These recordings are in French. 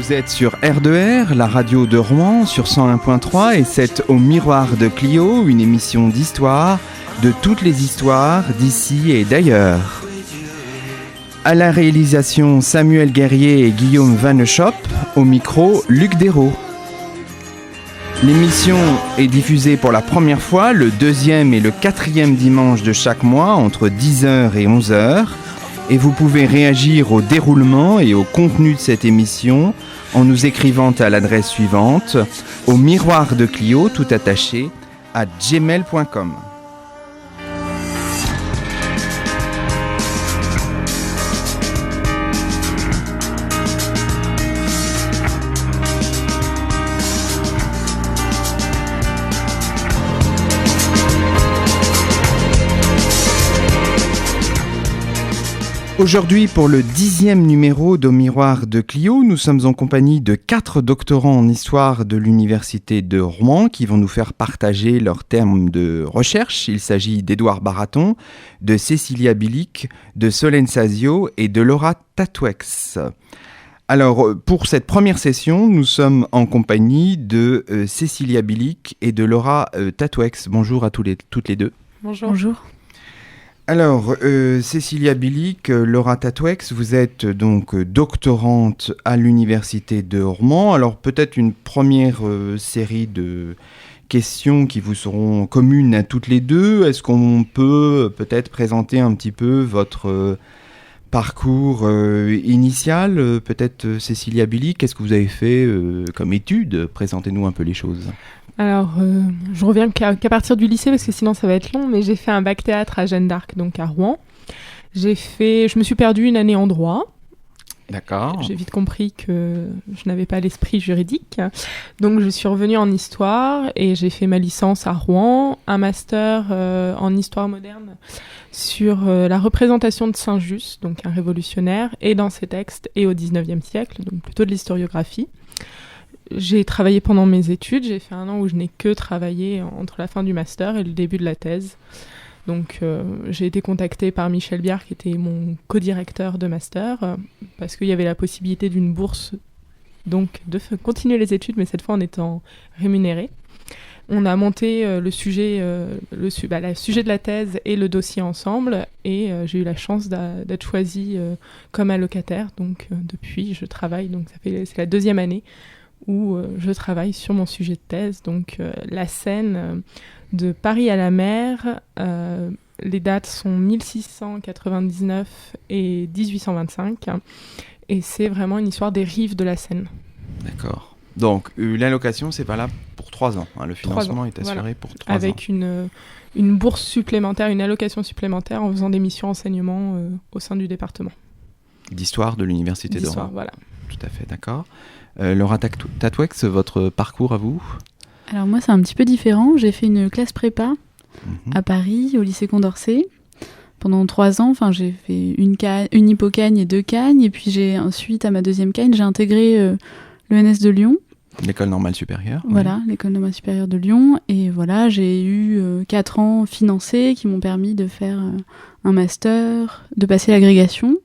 Vous êtes sur R2R, la radio de Rouen, sur 101.3, et c'est au Miroir de Clio, une émission d'histoire, de toutes les histoires d'ici et d'ailleurs. À la réalisation, Samuel Guerrier et Guillaume Vanechop, au micro, Luc Dérault. L'émission est diffusée pour la première fois le 2e et le 4e dimanche de chaque mois, entre 10h et 11h. Et vous pouvez réagir au déroulement et au contenu de cette émission en nous écrivant à l'adresse suivante, au miroir de Clio, tout attaché, @gmail.com. Aujourd'hui, pour le 10e numéro d'Au Miroir de Clio, nous sommes en compagnie de 4 doctorants en histoire de l'Université de Rouen qui vont nous faire partager leurs termes de recherche. Il s'agit d'Édouard Baraton, de Cécilia Bilic, de Solène Sazio et de Laura Tatwex. Alors, pour cette première session, nous sommes en compagnie de Cécilia Bilic et de Laura Tatwex. Bonjour à toutes les deux. Bonjour. Bonjour. Alors, Cécilia Bilic, Laura Tatwex, vous êtes donc doctorante à l'Université de Rouen. Alors, peut-être une première série de questions qui vous seront communes à toutes les deux. Est-ce qu'on peut peut-être présenter un petit peu votre parcours initial? Peut-être Cécilia Bilic, qu'est-ce que vous avez fait comme études? Présentez-nous un peu les choses. Alors, je reviens qu'à partir du lycée, parce que sinon ça va être long, mais j'ai fait un bac théâtre à Jeanne d'Arc, donc à Rouen. Je me suis perdue une année en droit. D'accord. J'ai vite compris que je n'avais pas l'esprit juridique. Donc je suis revenue en histoire et j'ai fait ma licence à Rouen, un master en histoire moderne sur la représentation de Saint-Just, donc un révolutionnaire, et dans ses textes, et au 19e siècle, donc plutôt de l'historiographie. J'ai travaillé pendant mes études, j'ai fait un an où je n'ai que travaillé entre la fin du master et le début de la thèse. Donc j'ai été contactée par Michel Biard, qui était mon co-directeur de master, parce qu'il y avait la possibilité d'une bourse, donc de continuer les études, mais cette fois en étant rémunérée. On a monté le sujet de la thèse et le dossier ensemble, et j'ai eu la chance d'être choisie comme allocataire. Donc depuis, je travaille, donc c'est la 2e année où je travaille sur mon sujet de thèse, donc la Seine de Paris à la mer. Les dates sont 1699 et 1825, et c'est vraiment une histoire des rives de la Seine. D'accord. Donc l'allocation, c'est pas là pour 3 ans. Hein. Le financement est assuré pour 3 ans. Avec une bourse supplémentaire, une allocation supplémentaire en faisant des missions enseignement au sein du département. D'histoire de l'Université de Rouen. Voilà. Tout à fait, d'accord. Laura Tatwex, votre parcours à vous? Alors moi, c'est un petit peu différent. J'ai fait une classe prépa à Paris, au lycée Condorcet. Pendant 3 ans, j'ai fait une hypocagne et 2 cagnes. Et puis ensuite, à ma 2e cagne, j'ai intégré l'ENS de Lyon. L'école normale supérieure. Voilà, oui. L'école normale supérieure de Lyon. Et voilà, j'ai eu 4 ans financés qui m'ont permis de faire un master, de passer l'agrégation.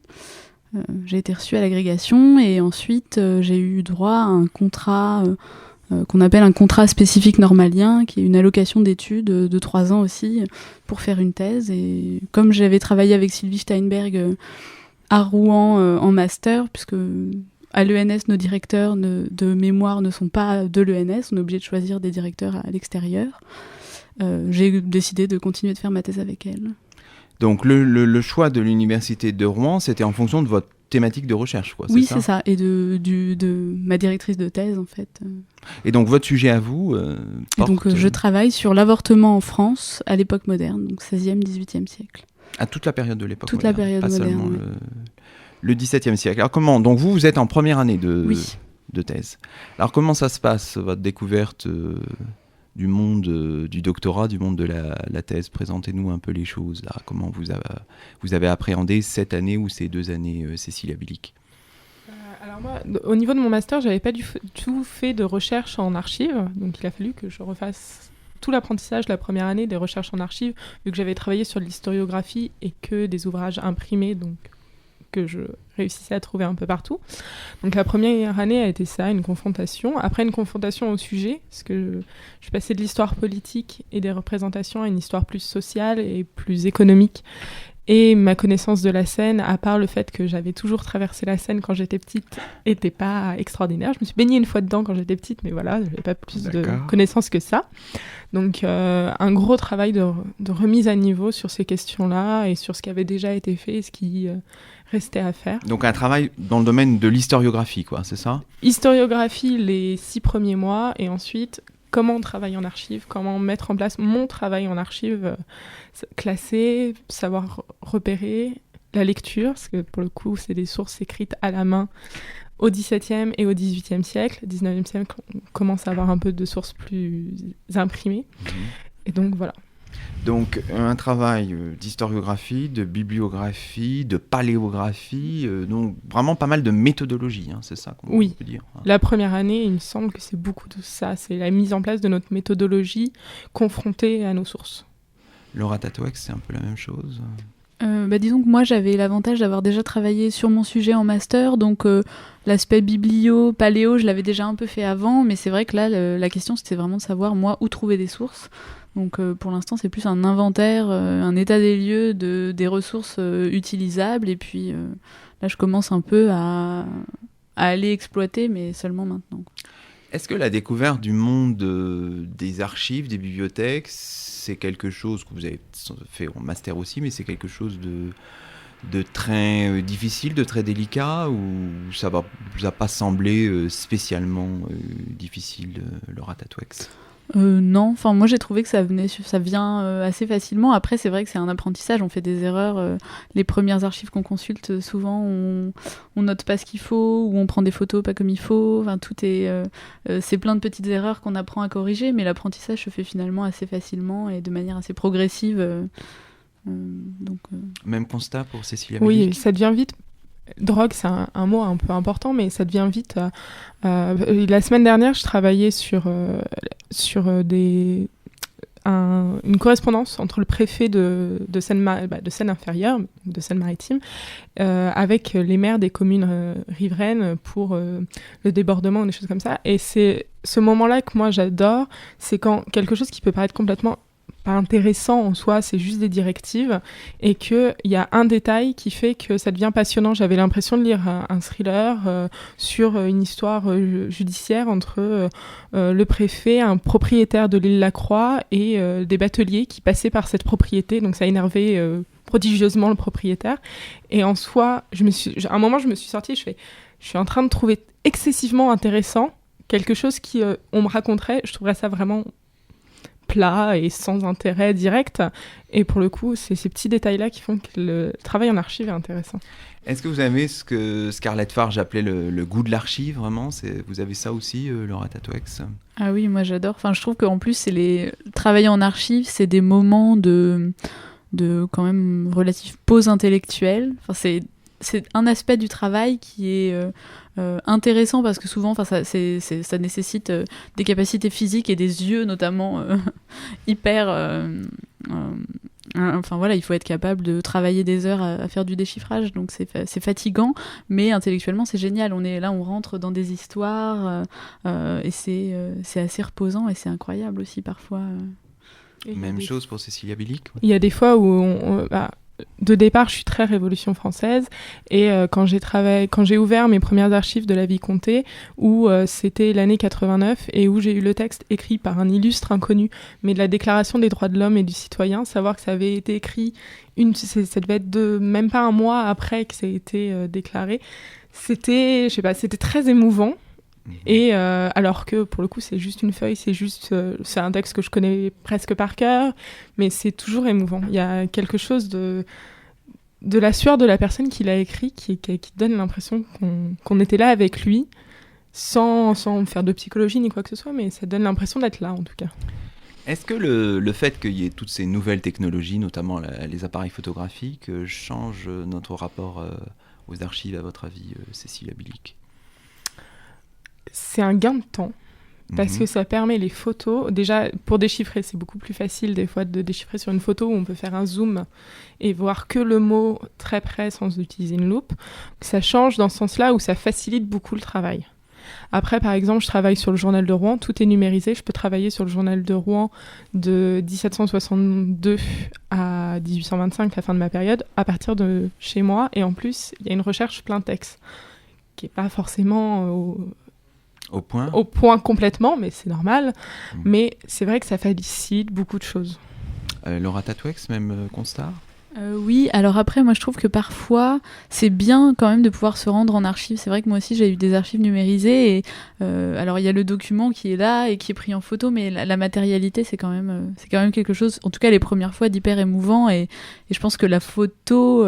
J'ai été reçue à l'agrégation et ensuite j'ai eu droit à un contrat qu'on appelle un contrat spécifique normalien, qui est une allocation d'études de 3 ans aussi pour faire une thèse. Et comme j'avais travaillé avec Sylvie Steinberg à Rouen en master, puisque à l'ENS nos directeurs de mémoire ne sont pas de l'ENS, on est obligé de choisir des directeurs à l'extérieur, j'ai décidé de continuer de faire ma thèse avec elle. Donc le choix de l'Université de Rouen, c'était en fonction de votre thématique de recherche, quoi, oui, c'est ça, et de ma directrice de thèse, en fait. Et donc votre sujet à vous porte... Donc je travaille sur l'avortement en France à l'époque moderne, donc 16e, 18e siècle. À toute la période de l'époque moderne. Toute la période moderne, pas seulement le 17e siècle. Alors comment? Donc vous êtes en première année de thèse. Alors comment ça se passe, votre découverte du monde du doctorat, du monde de la thèse? Présentez-nous un peu les choses, là. Comment vous avez appréhendé cette année ou ces 2 années, Cécilia Bilic? Alors moi, au niveau de mon master, j'avais pas du tout fait de recherche en archives, donc il a fallu que je refasse tout l'apprentissage la première année des recherches en archives, vu que j'avais travaillé sur l'historiographie et que des ouvrages imprimés, donc que je réussissais à trouver un peu partout. Donc la première année a été ça, une confrontation. Après une confrontation au sujet, parce que je suis passée de l'histoire politique et des représentations à une histoire plus sociale et plus économique. Et ma connaissance de la Seine, à part le fait que j'avais toujours traversé la Seine quand j'étais petite, était pas extraordinaire. Je me suis baignée une fois dedans quand j'étais petite, mais voilà, j'avais pas plus de connaissances que ça. Donc un gros travail de remise à niveau sur ces questions-là et sur ce qui avait déjà été fait et ce qui restait à faire. Donc un travail dans le domaine de l'historiographie, quoi, c'est ça ? Historiographie les 6 premiers mois et ensuite comment on travaille en archive, comment mettre en place mon travail en archive, classer, savoir repérer, la lecture, parce que pour le coup, c'est des sources écrites à la main au XVIIe et au XVIIIe siècle. Au XIXe siècle, on commence à avoir un peu de sources plus imprimées. Et donc, voilà. Donc, un travail d'historiographie, de bibliographie, de paléographie, donc vraiment pas mal de méthodologie, hein, c'est ça qu'on peut dire. La première année, il me semble que c'est beaucoup de ça. C'est la mise en place de notre méthodologie confrontée à nos sources. Laura Tatouex, c'est un peu la même chose ? Disons que moi, j'avais l'avantage d'avoir déjà travaillé sur mon sujet en master, donc l'aspect biblio, paléo, je l'avais déjà un peu fait avant, mais c'est vrai que là, la question, c'était vraiment de savoir, moi, où trouver des sources. Donc pour l'instant, c'est plus un inventaire, un état des lieux des ressources utilisables. Et puis là, je commence un peu à aller exploiter, mais seulement maintenant. Est-ce que la découverte du monde des archives, des bibliothèques, c'est quelque chose que vous avez fait en master aussi, mais c'est quelque chose de très difficile, de très délicat, ou ça ne vous a pas semblé spécialement difficile, Laura Tatouex ? Non, enfin moi j'ai trouvé que ça vient assez facilement. Après c'est vrai que c'est un apprentissage, on fait des erreurs. Les premières archives qu'on consulte, souvent on note pas ce qu'il faut, ou on prend des photos pas comme il faut. Enfin tout c'est plein de petites erreurs qu'on apprend à corriger, mais l'apprentissage se fait finalement assez facilement et de manière assez progressive. Même constat pour Cécilia Bellic ? Oui, ça devient vite. Drogue, c'est un mot un peu important, mais ça devient vite... la semaine dernière, je travaillais sur une correspondance entre le préfet de Seine-Inférieure, de Seine-Maritime, avec les maires des communes riveraines pour le débordement ou des choses comme ça. Et c'est ce moment-là que moi j'adore, c'est quand quelque chose qui peut paraître complètement pas intéressant en soi, c'est juste des directives, et qu'il y a un détail qui fait que ça devient passionnant. J'avais l'impression de lire un thriller sur une histoire judiciaire entre le préfet, un propriétaire de l'île Lacroix et des bateliers qui passaient par cette propriété, donc ça énervait prodigieusement le propriétaire. Et en soi, à un moment je me suis sortie, je suis en train de trouver excessivement intéressant quelque chose qui, on me raconterait, je trouverais ça vraiment plat et sans intérêt direct. Et pour le coup, c'est ces petits détails-là qui font que le travail en archive est intéressant. Est-ce que vous avez ce que Scarlett Farge appelait le goût de l'archive, vraiment ? Vous avez ça aussi, Laura Tatouex ? Ah oui, moi j'adore. Enfin, je trouve qu'en plus, travailler en archive, c'est des moments de quand même relative pause intellectuelle. Enfin, c'est un aspect du travail qui est intéressant parce que souvent ça nécessite des capacités physiques et des yeux notamment hyper enfin voilà, il faut être capable de travailler des heures à faire du déchiffrage, donc c'est fatigant, mais intellectuellement c'est génial. On rentre dans des histoires et c'est assez reposant et c'est incroyable aussi parfois. Même chose pour Cécilia Bellic. Il y a des fois où de départ, je suis très Révolution française, et quand j'ai ouvert mes premières archives de la Vicomté, où c'était l'année 89 et où j'ai eu le texte écrit par un illustre inconnu, mais de la Déclaration des droits de l'homme et du citoyen, savoir que ça avait été écrit ça devait être même pas un mois après que ça a été déclaré, c'était très émouvant. Et alors que pour le coup c'est juste une feuille, c'est un texte que je connais presque par cœur, mais c'est toujours émouvant. Il y a quelque chose de la sueur de la personne qui l'a écrit qui donne l'impression qu'on était là avec lui, sans faire de psychologie ni quoi que ce soit, mais ça donne l'impression d'être là en tout cas. Est-ce que le fait qu'il y ait toutes ces nouvelles technologies, notamment les appareils photographiques, change notre rapport aux archives, à votre avis, Cécilia Bellic ? C'est un gain de temps, Parce que ça permet les photos. Déjà, pour déchiffrer, c'est beaucoup plus facile des fois de déchiffrer sur une photo où on peut faire un zoom et voir que le mot très près sans utiliser une loupe. Ça change dans ce sens-là où ça facilite beaucoup le travail. Après, par exemple, je travaille sur le journal de Rouen, tout est numérisé. Je peux travailler sur le journal de Rouen de 1762 à 1825, la fin de ma période, à partir de chez moi. Et en plus, il y a une recherche plein texte, qui n'est pas forcément au point complètement, mais c'est normal. Mais c'est vrai que ça facilite beaucoup de choses. Laura Tatouex, même constat ? Oui, alors après, moi je trouve que parfois c'est bien quand même de pouvoir se rendre en archive. C'est vrai que moi aussi j'ai eu des archives numérisées et alors il y a le document qui est là et qui est pris en photo, mais la matérialité c'est quand même quelque chose, en tout cas les premières fois, d'hyper émouvant et je pense que la photo,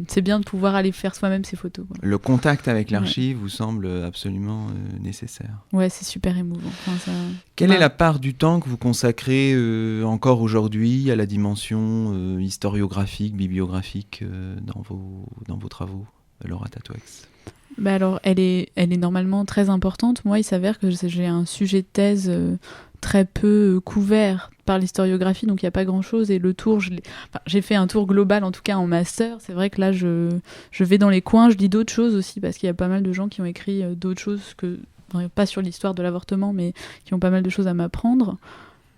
c'est bien de pouvoir aller faire soi-même ses photos. Quoi. Le contact avec l'archive vous semble absolument nécessaire. Ouais, c'est super émouvant. Enfin, Quelle est la part du temps que vous consacrez encore aujourd'hui à la dimension historiographique, bibliographique dans vos travaux, Laura Tatouex ? Bah alors, elle est normalement très importante. Moi, il s'avère que j'ai un sujet de thèse très peu couvert par l'historiographie, donc il n'y a pas grand-chose. Et le tour, j'ai fait un tour global, en tout cas en master. C'est vrai que là, je vais dans les coins, je lis d'autres choses aussi, parce qu'il y a pas mal de gens qui ont écrit d'autres choses pas sur l'histoire de l'avortement, mais qui ont pas mal de choses à m'apprendre.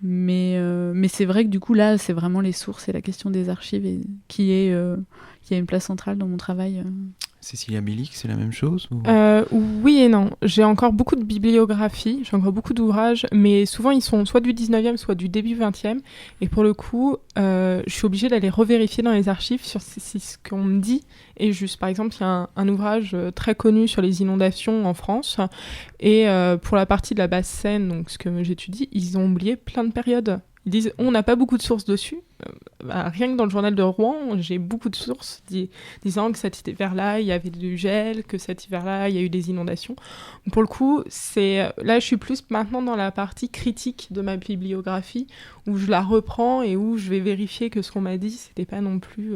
Mais c'est vrai que du coup, là, c'est vraiment les sources et la question des archives qui a une place centrale dans mon travail. Cécilia Bilic, c'est la même chose ou... Oui et non. J'ai encore beaucoup de bibliographies, j'ai encore beaucoup d'ouvrages, mais souvent ils sont soit du 19e, soit du début 20e. Et pour le coup, je suis obligée d'aller revérifier dans les archives sur si ce qu'on me dit est juste. Par exemple, il y a un ouvrage très connu sur les inondations en France. Et pour la partie de la Basse-Seine, donc ce que j'étudie, ils ont oublié plein de périodes. Ils disent on n'a pas beaucoup de sources dessus. Rien que dans le journal de Rouen, j'ai beaucoup de sources disant que cet hiver-là, il y avait du gel, que cet hiver-là, il y a eu des inondations. Pour le coup, là, je suis plus maintenant dans la partie critique de ma bibliographie, où je la reprends et où je vais vérifier que ce qu'on m'a dit, c'était pas non plus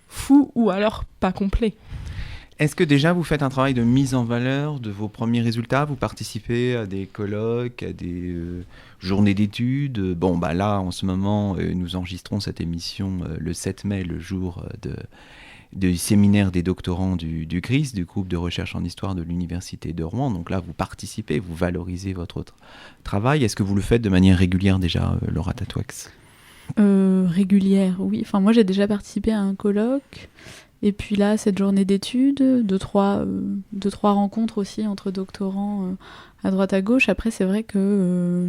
fou ou alors pas complet. Est-ce que déjà vous faites un travail de mise en valeur de vos premiers résultats ? Vous participez à des colloques, à des journées d'études ? Bon, bah là, en ce moment, nous enregistrons cette émission le 7 mai, le jour du séminaire des doctorants du GRIS, du groupe de recherche en histoire de l'Université de Rouen. Donc là, vous participez, vous valorisez votre travail. Est-ce que vous le faites de manière régulière déjà, Laura Tatouex ? Régulière, oui. Enfin, moi, j'ai déjà participé à un colloque. Et puis là, cette journée d'études, deux, trois rencontres aussi entre doctorants à droite à gauche. Après, c'est vrai que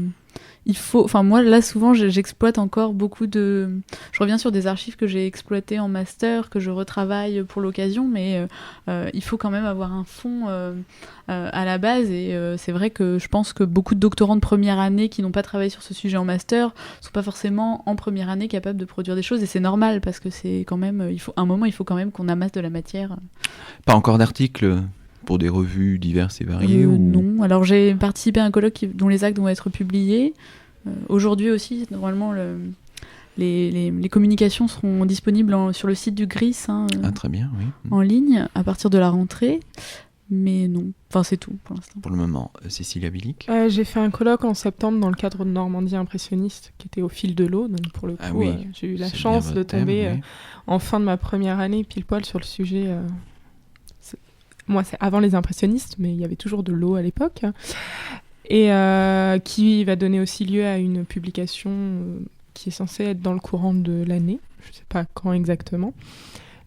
il faut... Enfin, moi, là, souvent, j'exploite encore beaucoup de... Je reviens sur des archives que j'ai exploitées en master, que je retravaille pour l'occasion, mais il faut quand même avoir un fond à la base. Et c'est vrai que je pense que beaucoup de doctorants de première année qui n'ont pas travaillé sur ce sujet en master sont pas forcément en première année capables de produire des choses. Et c'est normal, parce que c'est quand même... il faut quand même qu'on amasse de la matière. Pas encore d'articles pour des revues diverses et variées ou... Non. Alors j'ai participé à un colloque dont les actes vont être publiés. Aujourd'hui aussi, normalement, les communications seront disponibles sur le site du GRIS. Très bien, oui. En ligne, à partir de la rentrée. Mais non, enfin c'est tout pour l'instant. Pour le moment, Cécilia Bilic. J'ai fait un colloque en septembre dans le cadre de Normandie impressionniste, qui était au fil de l'eau. Donc pour le coup, j'ai eu la chance de tomber en fin de ma première année, pile poil sur le sujet... Moi, c'est avant les impressionnistes, mais il y avait toujours de l'eau à l'époque. Et qui va donner aussi lieu à une publication qui est censée être dans le courant de l'année. Je ne sais pas quand exactement.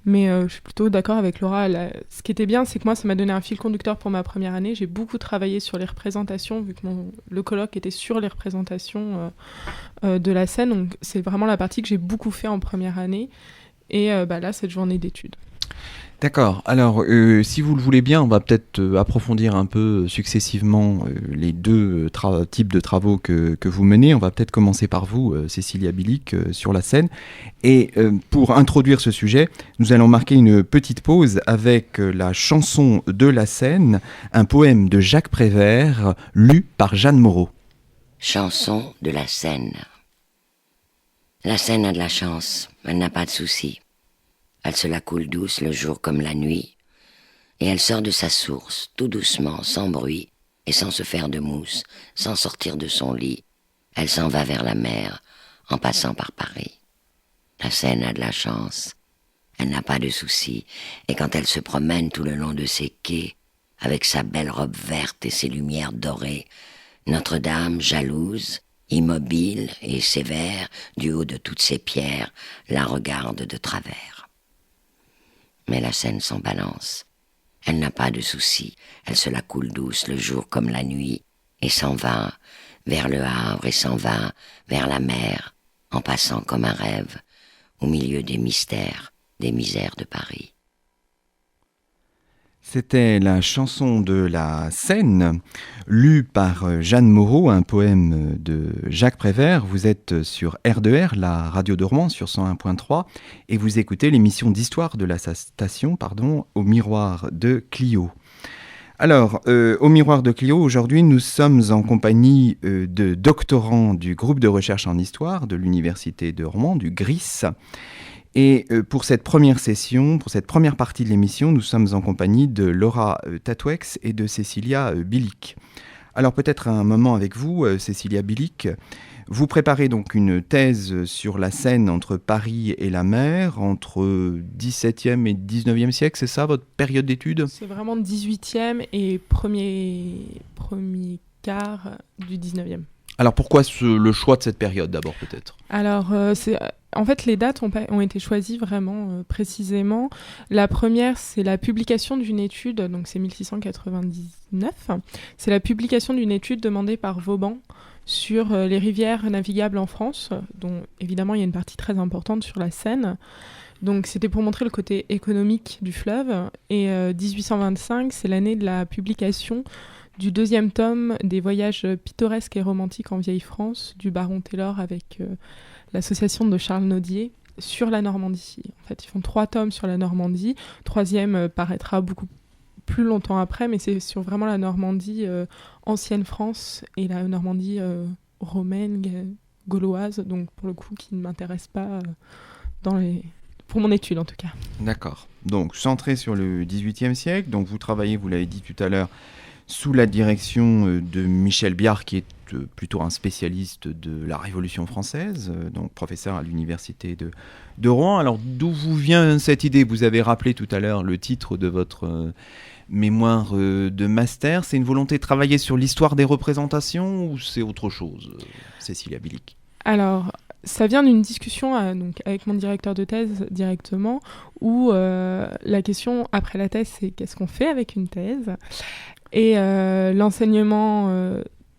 Mais je suis plutôt d'accord avec Laura. Ce qui était bien, c'est que moi, ça m'a donné un fil conducteur pour ma première année. J'ai beaucoup travaillé sur les représentations, vu que le colloque était sur les représentations de la scène. Donc, c'est vraiment la partie que j'ai beaucoup fait en première année. Et là, cette journée d'études. D'accord. Alors, si vous le voulez bien, on va peut-être approfondir un peu successivement les deux types de travaux que vous menez. On va peut-être commencer par vous, Cécilia Bilic, sur la scène. Et pour introduire ce sujet, nous allons marquer une petite pause avec la chanson de la Seine, un poème de Jacques Prévert, lu par Jeanne Moreau. Chanson de la Seine. La Seine a de la chance, elle n'a pas de soucis. Elle se la coule douce le jour comme la nuit, et elle sort de sa source, tout doucement, sans bruit, et sans se faire de mousse, sans sortir de son lit, elle s'en va vers la mer, en passant par Paris. La Seine a de la chance, elle n'a pas de soucis, et quand elle se promène tout le long de ses quais, avec sa belle robe verte et ses lumières dorées, Notre-Dame, jalouse, immobile et sévère, du haut de toutes ses pierres, la regarde de travers. Mais la Seine s'en balance. Elle n'a pas de soucis, elle se la coule douce le jour comme la nuit, et s'en va vers le Havre et s'en va vers la mer, en passant comme un rêve, au milieu des mystères, des misères de Paris. C'était la chanson de la Seine, lue par Jeanne Moreau, un poème de Jacques Prévert. Vous êtes sur R2R, la radio de Rouen, sur 101.3, et vous écoutez l'émission d'histoire de la station, au miroir de Clio. Alors, au miroir de Clio, aujourd'hui, nous sommes en compagnie de doctorants du groupe de recherche en histoire de l'Université de Rouen, du GRIS. Et pour cette première session, pour cette première partie de l'émission, nous sommes en compagnie de Laura Tatwex et de Cécilia Bilic. Alors peut-être un moment avec vous, Cécilia Bilic. Vous préparez donc une thèse sur la Seine entre Paris et la mer, entre 17e et 19e siècle, c'est ça votre période d'études ? C'est vraiment 18e et premier quart du 19e. Alors pourquoi le choix de cette période d'abord peut-être ? Alors, en fait, les dates ont été choisies vraiment précisément. La première, c'est la publication d'une étude, donc c'est 1699. C'est la publication d'une étude demandée par Vauban sur les rivières navigables en France, dont évidemment il y a une partie très importante sur la Seine. Donc c'était pour montrer le côté économique du fleuve. Et 1825, c'est l'année de la publication du deuxième tome des voyages pittoresques et romantiques en vieille France du baron Taylor avec l'association de Charles Nodier sur la Normandie. En fait, ils font 3 tomes sur la Normandie. 3e paraîtra beaucoup plus longtemps après, mais c'est sur vraiment la Normandie ancienne France et la Normandie romaine, gauloise, donc pour le coup qui ne m'intéresse pas pour mon étude en tout cas. D'accord. Donc centré sur le XVIIIe siècle, donc vous travaillez, vous l'avez dit tout à l'heure, sous la direction de Michel Biard, qui est plutôt un spécialiste de la Révolution française, donc professeur à l'université de Rouen. Alors d'où vous vient cette idée ? Vous avez rappelé tout à l'heure le titre de votre mémoire de master. C'est une volonté de travailler sur l'histoire des représentations ou c'est autre chose, Cécilia Bilic ? Alors, ça vient d'une discussion donc, avec mon directeur de thèse directement, où la question après la thèse, c'est qu'est-ce qu'on fait avec une thèse ? Et l'enseignement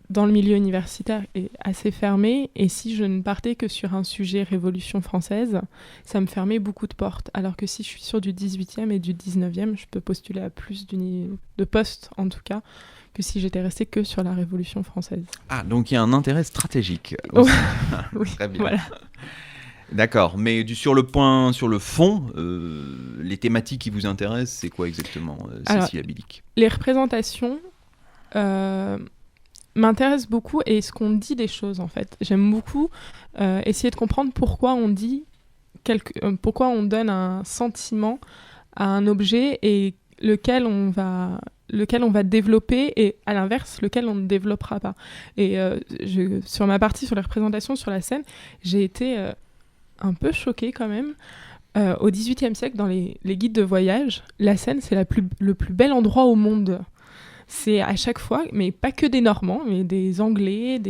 dans le milieu universitaire est assez fermé. Et si je ne partais que sur un sujet Révolution française, ça me fermait beaucoup de portes. Alors que si je suis sur du 18e et du 19e, je peux postuler à plus de postes, en tout cas, que si j'étais restée que sur la Révolution française. Ah, donc il y a un intérêt stratégique. Oui, très bien. Voilà. D'accord, mais sur le fond, les thématiques qui vous intéressent, c'est quoi exactement, Cécilia Bilic ? Les représentations m'intéressent beaucoup et ce qu'on dit des choses en fait. J'aime beaucoup essayer de comprendre pourquoi on dit pourquoi on donne un sentiment à un objet et lequel on va développer et à l'inverse lequel on ne développera pas. Et sur ma partie sur les représentations sur la Seine, j'ai été un peu choquée quand même. Au XVIIIe siècle, dans les guides de voyage, la Seine, c'est le plus bel endroit au monde. C'est à chaque fois, mais pas que des Normands, mais des Anglais,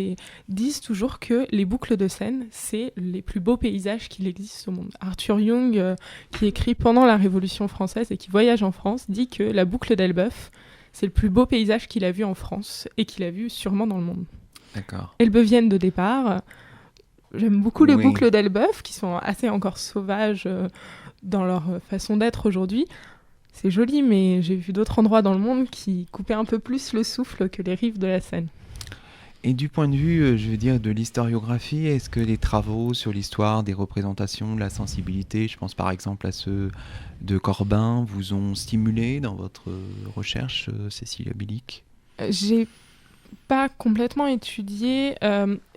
disent toujours que les boucles de Seine, c'est les plus beaux paysages qu'il existe au monde. Arthur Young, qui écrit pendant la Révolution française et qui voyage en France, dit que la boucle d'Elbeuf, c'est le plus beau paysage qu'il a vu en France et qu'il a vu sûrement dans le monde. D'accord. Elbeuvienne de départ. J'aime beaucoup les boucles d'Elbeuf, qui sont assez encore sauvages dans leur façon d'être aujourd'hui. C'est joli, mais j'ai vu d'autres endroits dans le monde qui coupaient un peu plus le souffle que les rives de la Seine. Et du point de vue, je veux dire, de l'historiographie, est-ce que les travaux sur l'histoire des représentations, de la sensibilité, je pense par exemple à ceux de Corbin, vous ont stimulé dans votre recherche, Cécilia Bilic ? J'ai pas complètement étudié.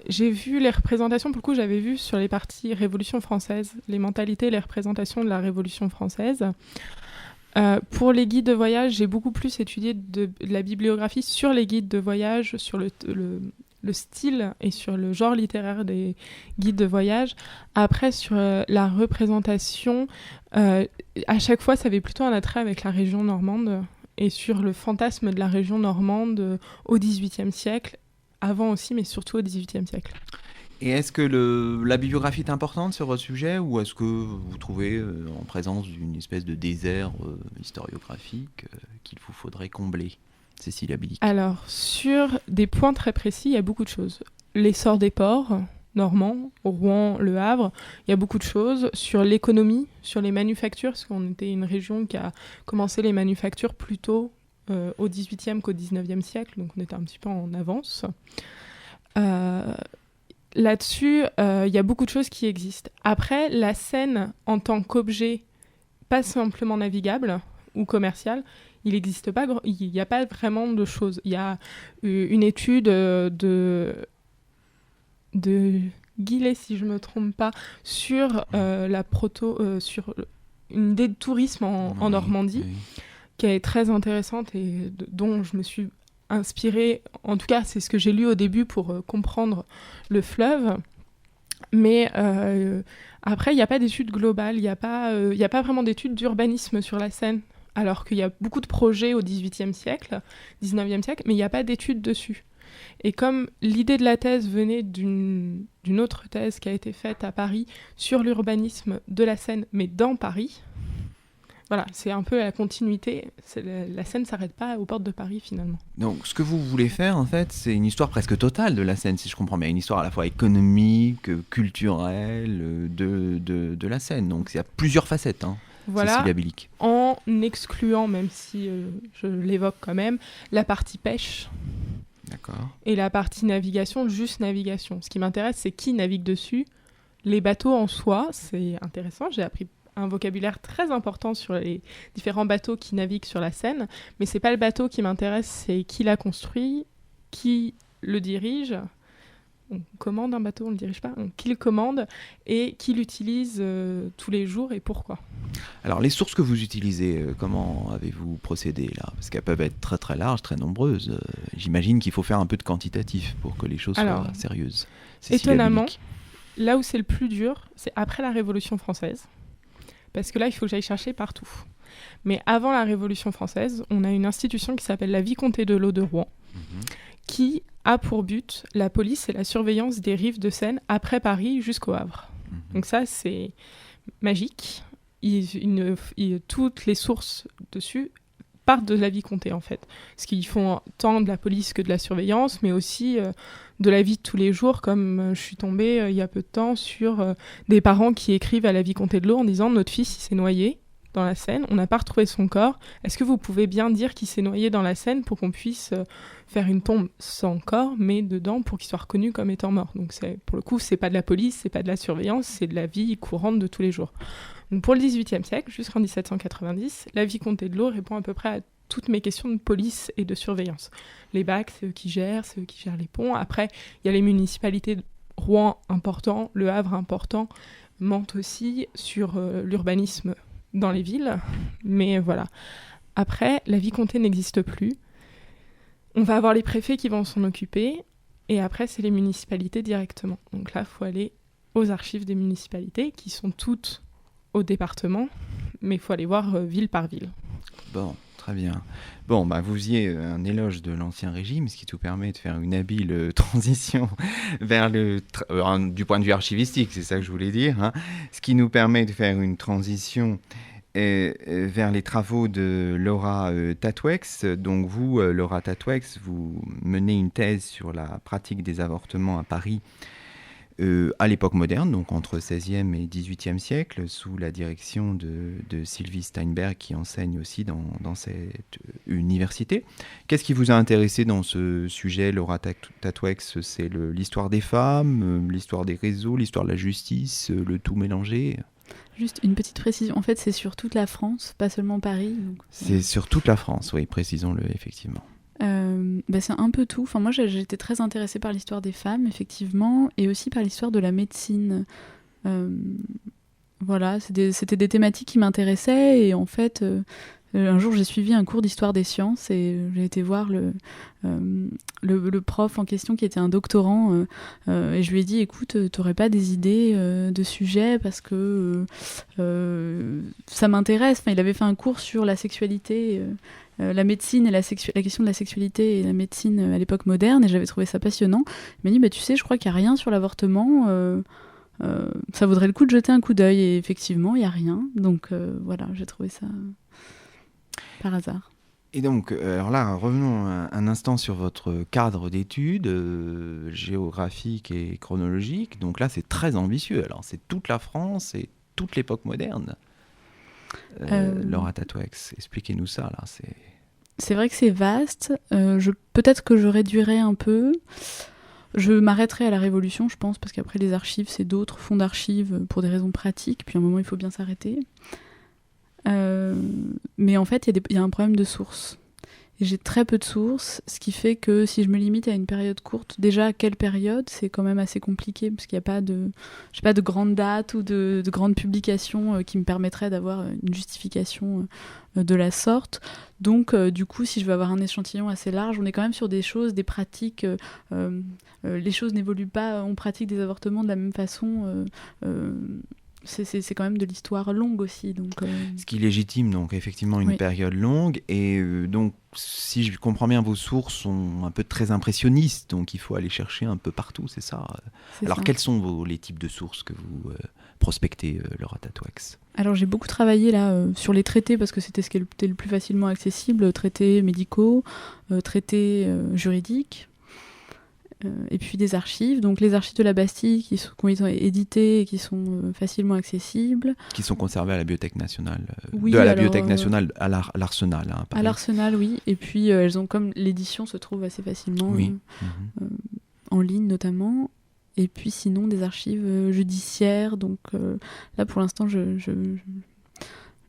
J'ai vu les représentations, pour le coup, j'avais vu sur les parties Révolution française, les mentalités et les représentations de la Révolution française. Pour les guides de voyage, j'ai beaucoup plus étudié de la bibliographie sur les guides de voyage, sur le style et sur le genre littéraire des guides de voyage. Après, sur la représentation, à chaque fois, ça avait plutôt un attrait avec la région normande et sur le fantasme de la région normande au XVIIIe siècle, avant aussi, mais surtout au XVIIIe siècle. Et est-ce que la bibliographie est importante sur votre sujet ou est-ce que vous trouvez en présence d'une espèce de désert historiographique qu'il vous faudrait combler, Cécile Abilic? Alors, sur des points très précis, il y a beaucoup de choses. L'essor des ports normands, Rouen, Le Havre, il y a beaucoup de choses. Sur l'économie, sur les manufactures, parce qu'on était une région qui a commencé les manufactures plus tôt au XVIIIe qu'au XIXe siècle, donc on était un petit peu en avance. Là-dessus, il y a beaucoup de choses qui existent. Après, la Seine, en tant qu'objet, pas simplement navigable ou commercial, il n'existe pas, il n'y a pas vraiment de choses. Il y a une étude de Guillet, si je ne me trompe pas, sur sur une idée de tourisme en Normandie, qui est très intéressante et dont je me suis inspirée, en tout cas c'est ce que j'ai lu au début pour comprendre le fleuve, mais après il n'y a pas d'études globales, il n'y a pas vraiment d'études d'urbanisme sur la Seine, alors qu'il y a beaucoup de projets au XVIIIe siècle, XIXe siècle, mais il n'y a pas d'études dessus. Et comme l'idée de la thèse venait d'une autre thèse qui a été faite à Paris sur l'urbanisme de la Seine, mais dans Paris, voilà, c'est un peu la continuité. La Seine ne s'arrête pas aux portes de Paris, finalement. Donc, ce que vous voulez faire, en fait, c'est une histoire presque totale de la Seine, si je comprends bien. Une histoire à la fois économique, culturelle, de la Seine. Donc, il y a plusieurs facettes, voilà, Cécile Abilic. En excluant, même si je l'évoque quand même, la partie pêche. D'accord. Et la partie navigation, juste navigation. Ce qui m'intéresse, c'est qui navigue dessus. Les bateaux en soi, c'est intéressant. J'ai appris un vocabulaire très important sur les différents bateaux qui naviguent sur la Seine, mais c'est pas le bateau qui m'intéresse, c'est qui l'a construit, qui le dirige. On commande un bateau, on le dirige pas, qui le commande et qui l'utilise tous les jours et pourquoi. Alors les sources que vous utilisez, comment avez-vous procédé là? Parce qu'elles peuvent être très très larges, très nombreuses. J'imagine qu'il faut faire un peu de quantitatif pour que les choses soient sérieuses. Étonnamment, là où c'est le plus dur, c'est après la Révolution française. Parce que là, il faut que j'aille chercher partout. Mais avant la Révolution française, on a une institution qui s'appelle la Vicomté de l'Eau de Rouen, qui a pour but la police et la surveillance des rives de Seine après Paris jusqu'au Havre. Donc ça, c'est magique. Toutes les sources dessus partent de la Vicomté, en fait. Parce qu'ils font tant de la police que de la surveillance, mais aussi de la vie de tous les jours, comme je suis tombée il y a peu de temps sur des parents qui écrivent à la Vicomté de l'Eau en disant « Notre fils, il s'est noyé dans la Seine, on n'a pas retrouvé son corps. Est-ce que vous pouvez bien dire qu'il s'est noyé dans la Seine pour qu'on puisse faire une tombe sans corps, mais dedans pour qu'il soit reconnu comme étant mort ?» Donc pour le coup, c'est pas de la police, c'est pas de la surveillance, c'est de la vie courante de tous les jours. Donc pour le XVIIIe siècle, jusqu'en 1790, la Vicomté de l'Eau répond à peu près à toutes mes questions de police et de surveillance. Les bacs, c'est eux qui gèrent les ponts. Après, il y a les municipalités de Rouen important, Le Havre important, Mantes aussi, sur l'urbanisme dans les villes. Mais voilà. Après, la Vicomté n'existe plus. On va avoir les préfets qui vont s'en occuper. Et après, c'est les municipalités directement. Donc là, il faut aller aux archives des municipalités, qui sont toutes au département, mais il faut aller voir ville par ville. Bon, très bien. Bon, vous faisiez un éloge de l'Ancien Régime, ce qui nous permet de faire une habile transition vers du point de vue archivistique, c'est ça que je voulais dire, ce qui nous permet de faire une transition vers les travaux de Laura Tatwex. Donc vous, Laura Tatwex, vous menez une thèse sur la pratique des avortements à Paris à l'époque moderne, donc entre 16e et 18e siècle, sous la direction de Sylvie Steinberg, qui enseigne aussi dans cette université. Qu'est-ce qui vous a intéressé dans ce sujet, Laura Tatwex? C'est l'histoire des femmes, l'histoire des réseaux, l'histoire de la justice, le tout mélangé? Juste une petite précision, en fait c'est sur toute la France, pas seulement Paris. Donc... C'est sur toute la France, oui, précisons-le effectivement. C'est un peu tout. Enfin, moi, j'étais très intéressée par l'histoire des femmes, effectivement, et aussi par l'histoire de la médecine. Voilà, c'était des thématiques qui m'intéressaient, et en fait, Un jour, j'ai suivi un cours d'histoire des sciences et j'ai été voir le prof en question qui était un doctorant et je lui ai dit, écoute, t'aurais pas des idées de sujets parce que ça m'intéresse. Enfin, il avait fait un cours sur la sexualité, la médecine et la question de la sexualité et la médecine à l'époque moderne et j'avais trouvé ça passionnant. Il m'a dit, bah, tu sais, je crois qu'il n'y a rien sur l'avortement. Ça vaudrait le coup de jeter un coup d'œil et effectivement, il n'y a rien. Donc voilà, j'ai trouvé ça par hasard. Et donc, alors là, revenons un instant sur votre cadre d'études géographique et chronologique. Donc là, c'est très ambitieux. Alors, c'est toute la France et toute l'époque moderne. Laura Tatouex, expliquez-nous ça. Là, c'est vrai que c'est vaste. Peut-être que je réduirais un peu. Je m'arrêterai à la Révolution, je pense, parce qu'après les archives, c'est d'autres fonds d'archives pour des raisons pratiques. Puis à un moment, il faut bien s'arrêter. Mais en fait, il y a un problème de sources. Et j'ai très peu de sources, ce qui fait que si je me limite à une période courte, déjà à quelle période, c'est quand même assez compliqué, parce qu'il n'y a pas de grande date ou de grandes publications qui me permettraient d'avoir une justification de la sorte. Donc, du coup, si je veux avoir un échantillon assez large, on est quand même sur des choses, des pratiques. Les choses n'évoluent pas, on pratique des avortements de la même façon. C'est quand même de l'histoire longue aussi. Donc, ce qui légitime donc effectivement une période longue. Et donc, si je comprends bien, vos sources sont un peu très impressionnistes, donc il faut aller chercher un peu partout, c'est ça. Alors, quels sont les types de sources que vous prospectez, Laura Tatouex ? Alors, j'ai beaucoup travaillé là sur les traités, parce que c'était ce qui était le plus facilement accessible, traités médicaux, traités juridiques. Et puis des archives, donc les archives de la Bastille qui ont été éditées et qui sont facilement accessibles. Qui sont conservées à la Bibliothèque nationale, Bibliothèque nationale à l'Arsenal. Hein, à l'Arsenal, oui. Et puis elles ont, comme l'édition se trouve assez facilement en ligne notamment. Et puis sinon des archives judiciaires. Donc là pour l'instant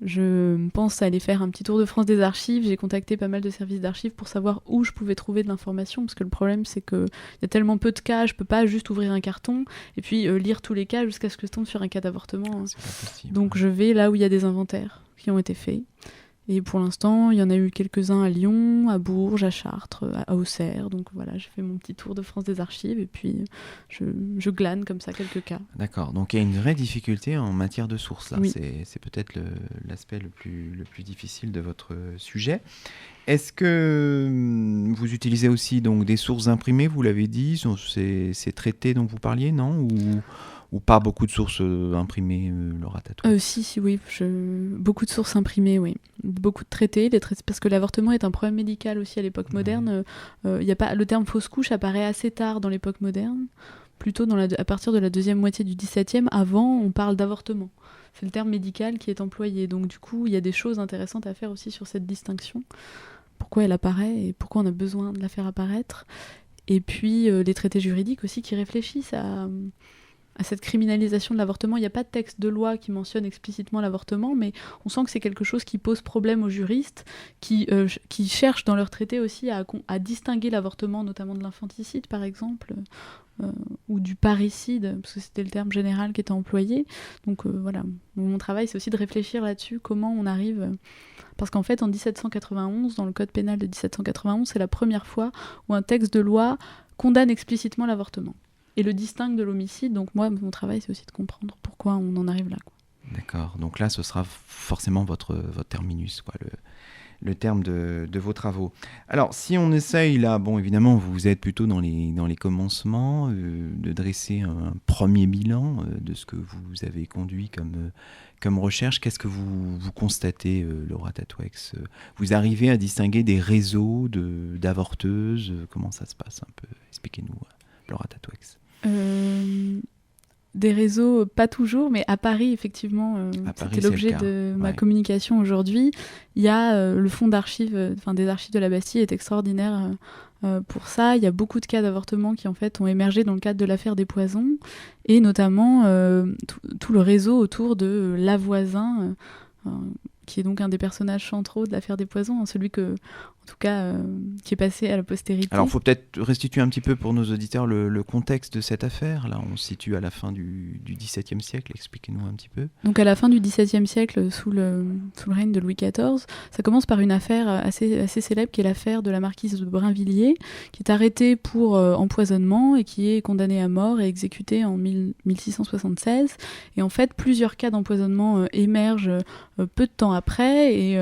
je pense aller faire un petit tour de France des archives. J'ai contacté pas mal de services d'archives pour savoir où je pouvais trouver de l'information, parce que le problème c'est qu'il y a tellement peu de cas, je peux pas juste ouvrir un carton et puis lire tous les cas jusqu'à ce que je tombe sur un cas d'avortement. C'est pas possible. Donc je vais là où il y a des inventaires qui ont été faits. Et pour l'instant, il y en a eu quelques-uns à Lyon, à Bourges, à Chartres, à Auxerre. Donc voilà, j'ai fait mon petit tour de France des archives et puis je glane comme ça quelques cas. D'accord, donc il y a une vraie difficulté en matière de sources là. Oui. C'est peut-être l'aspect le plus difficile de votre sujet. Est-ce que vous utilisez aussi donc des sources imprimées, vous l'avez dit, ces traités dont vous parliez, non ? Ou pas beaucoup de sources imprimées, Laura Tatouex ? Si, oui. Beaucoup de sources imprimées, oui. Beaucoup de traités, parce que l'avortement est un problème médical aussi à l'époque moderne. Le terme fausse couche apparaît assez tard dans l'époque moderne, plutôt à partir de la deuxième moitié du XVIIe. Avant, on parle d'avortement. C'est le terme médical qui est employé. Donc du coup, il y a des choses intéressantes à faire aussi sur cette distinction. Pourquoi elle apparaît et pourquoi on a besoin de la faire apparaître. Et puis les traités juridiques aussi qui réfléchissent à cette criminalisation de l'avortement. Il n'y a pas de texte de loi qui mentionne explicitement l'avortement, mais on sent que c'est quelque chose qui pose problème aux juristes, qui cherchent dans leurs traités aussi à distinguer l'avortement, notamment de l'infanticide par exemple, ou du parricide, parce que c'était le terme général qui était employé. Donc voilà, mon travail c'est aussi de réfléchir là-dessus, comment on arrive... Parce qu'en fait en 1791, dans le code pénal de 1791, c'est la première fois où un texte de loi condamne explicitement l'avortement et le distingue de l'homicide. Donc moi, mon travail, c'est aussi de comprendre pourquoi on en arrive là, quoi. D'accord. Donc là, ce sera forcément votre terminus, quoi, le terme de vos travaux. Alors, si on essaye là, bon, évidemment, vous êtes plutôt dans les commencements, de dresser un premier bilan de ce que vous avez conduit comme recherche. Qu'est-ce que vous constatez, Laura Tatouex ? Vous arrivez à distinguer des réseaux d'avorteuses ? Comment ça se passe un peu ? Expliquez-nous, Laura Tatouex. Des réseaux, pas toujours, mais à Paris, effectivement, c'était l'objet de ma communication aujourd'hui. Il y a le fonds d'archives, des archives de la Bastille est extraordinaire pour ça. Il y a beaucoup de cas d'avortement qui en fait ont émergé dans le cadre de l'affaire des Poisons, et notamment tout le réseau autour de La Voisin, qui est donc un des personnages centraux de l'affaire des poisons, hein, celui que, en tout cas, qui est passé à la postérité. Alors, il faut peut-être restituer un petit peu pour nos auditeurs le contexte de cette affaire. Là, on se situe à la fin du XVIIe siècle. Expliquez-nous un petit peu. Donc, à la fin du XVIIe siècle, sous le règne de Louis XIV, ça commence par une affaire assez célèbre, qui est l'affaire de la marquise de Brinvilliers, qui est arrêtée pour empoisonnement et qui est condamnée à mort et exécutée en 1676. Et en fait, plusieurs cas d'empoisonnement émergent peu de temps après. Et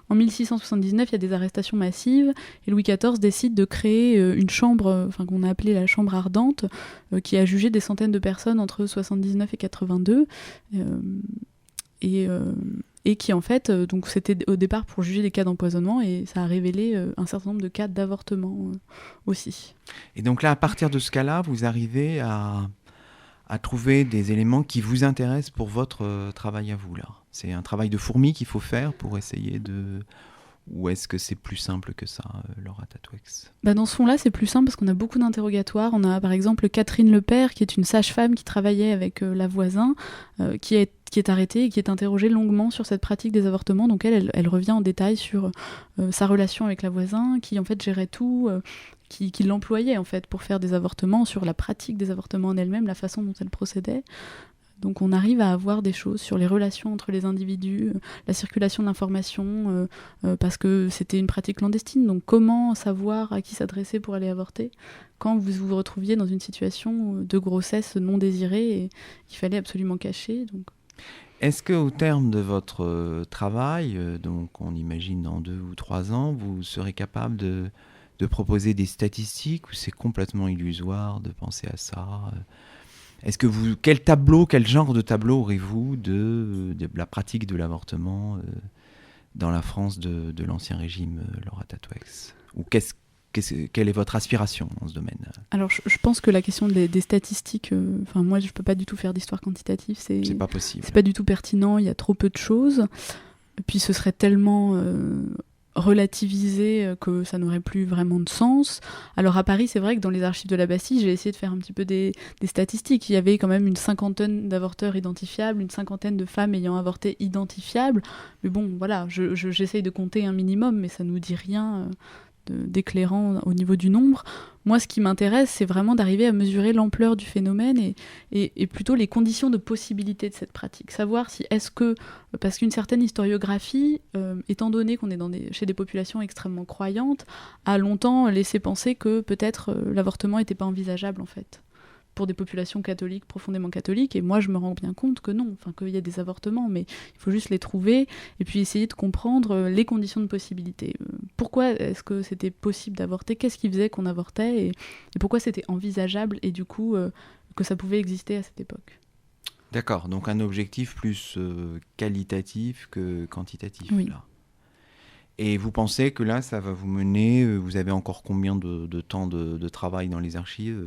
en 1679, il y a des arrestations massives. Et Louis XIV décide de créer une chambre, qu'on a appelée la chambre ardente, qui a jugé des centaines de personnes entre 79 et 82. Et qui en fait, donc c'était au départ pour juger des cas d'empoisonnement, et ça a révélé un certain nombre de cas d'avortement aussi. Et donc là, à partir de ce cas-là, vous arrivez à trouver des éléments qui vous intéressent pour votre travail à vous, là. C'est un travail de fourmi qu'il faut faire pour essayer de... Ou est-ce que c'est plus simple que ça, Laura Tatouex ? Dans ce fond-là, c'est plus simple parce qu'on a beaucoup d'interrogatoires. On a par exemple Catherine Lepère, qui est une sage-femme qui travaillait avec la voisin, qui est arrêtée et qui est interrogée longuement sur cette pratique des avortements. Donc elle revient en détail sur sa relation avec la voisin, qui en fait gérait tout, qui l'employait en fait pour faire des avortements, sur la pratique des avortements en elle-même, la façon dont elle procédait. Donc on arrive à avoir des choses sur les relations entre les individus, la circulation de l'information, parce que c'était une pratique clandestine. Donc comment savoir à qui s'adresser pour aller avorter quand vous vous retrouviez dans une situation de grossesse non désirée et qu'il fallait absolument cacher. Donc... Est-ce qu'au terme de votre travail, donc on imagine dans 2 ou 3 ans, vous serez capable de proposer des statistiques, ou c'est complètement illusoire de penser à ça ? Est-ce que quel genre de tableau aurez-vous de la pratique de l'avortement dans la France de l'Ancien Régime, Laura Tatouex ? Ou quelle est votre aspiration dans ce domaine ? Alors je pense que la question des statistiques, moi je peux pas du tout faire d'histoire quantitative, c'est pas possible. C'est pas du tout pertinent, il y a trop peu de choses. Et puis ce serait tellement relativisé que ça n'aurait plus vraiment de sens. Alors à Paris, c'est vrai que dans les archives de la Bastille, j'ai essayé de faire un petit peu des statistiques. Il y avait quand même une 50aine d'avorteurs identifiables, une 50aine de femmes ayant avorté identifiables. Mais bon, voilà, j'essaye de compter un minimum, mais ça nous dit rien d'éclairant au niveau du nombre. Moi, ce qui m'intéresse, c'est vraiment d'arriver à mesurer l'ampleur du phénomène et plutôt les conditions de possibilité de cette pratique. Savoir si parce qu'une certaine historiographie, étant donné qu'on est chez des populations extrêmement croyantes, a longtemps laissé penser que peut-être l'avortement n'était pas envisageable en fait, pour des populations catholiques, profondément catholiques, et moi je me rends bien compte que non, qu'il y a des avortements, mais il faut juste les trouver, et puis essayer de comprendre les conditions de possibilité. Pourquoi est-ce que c'était possible d'avorter ? Qu'est-ce qui faisait qu'on avortait ? Et pourquoi c'était envisageable, et du coup que ça pouvait exister à cette époque. D'accord, donc un objectif plus qualitatif que quantitatif. Oui. Là. Et vous pensez que là, ça va vous mener, vous avez encore combien de temps de travail dans les archives ?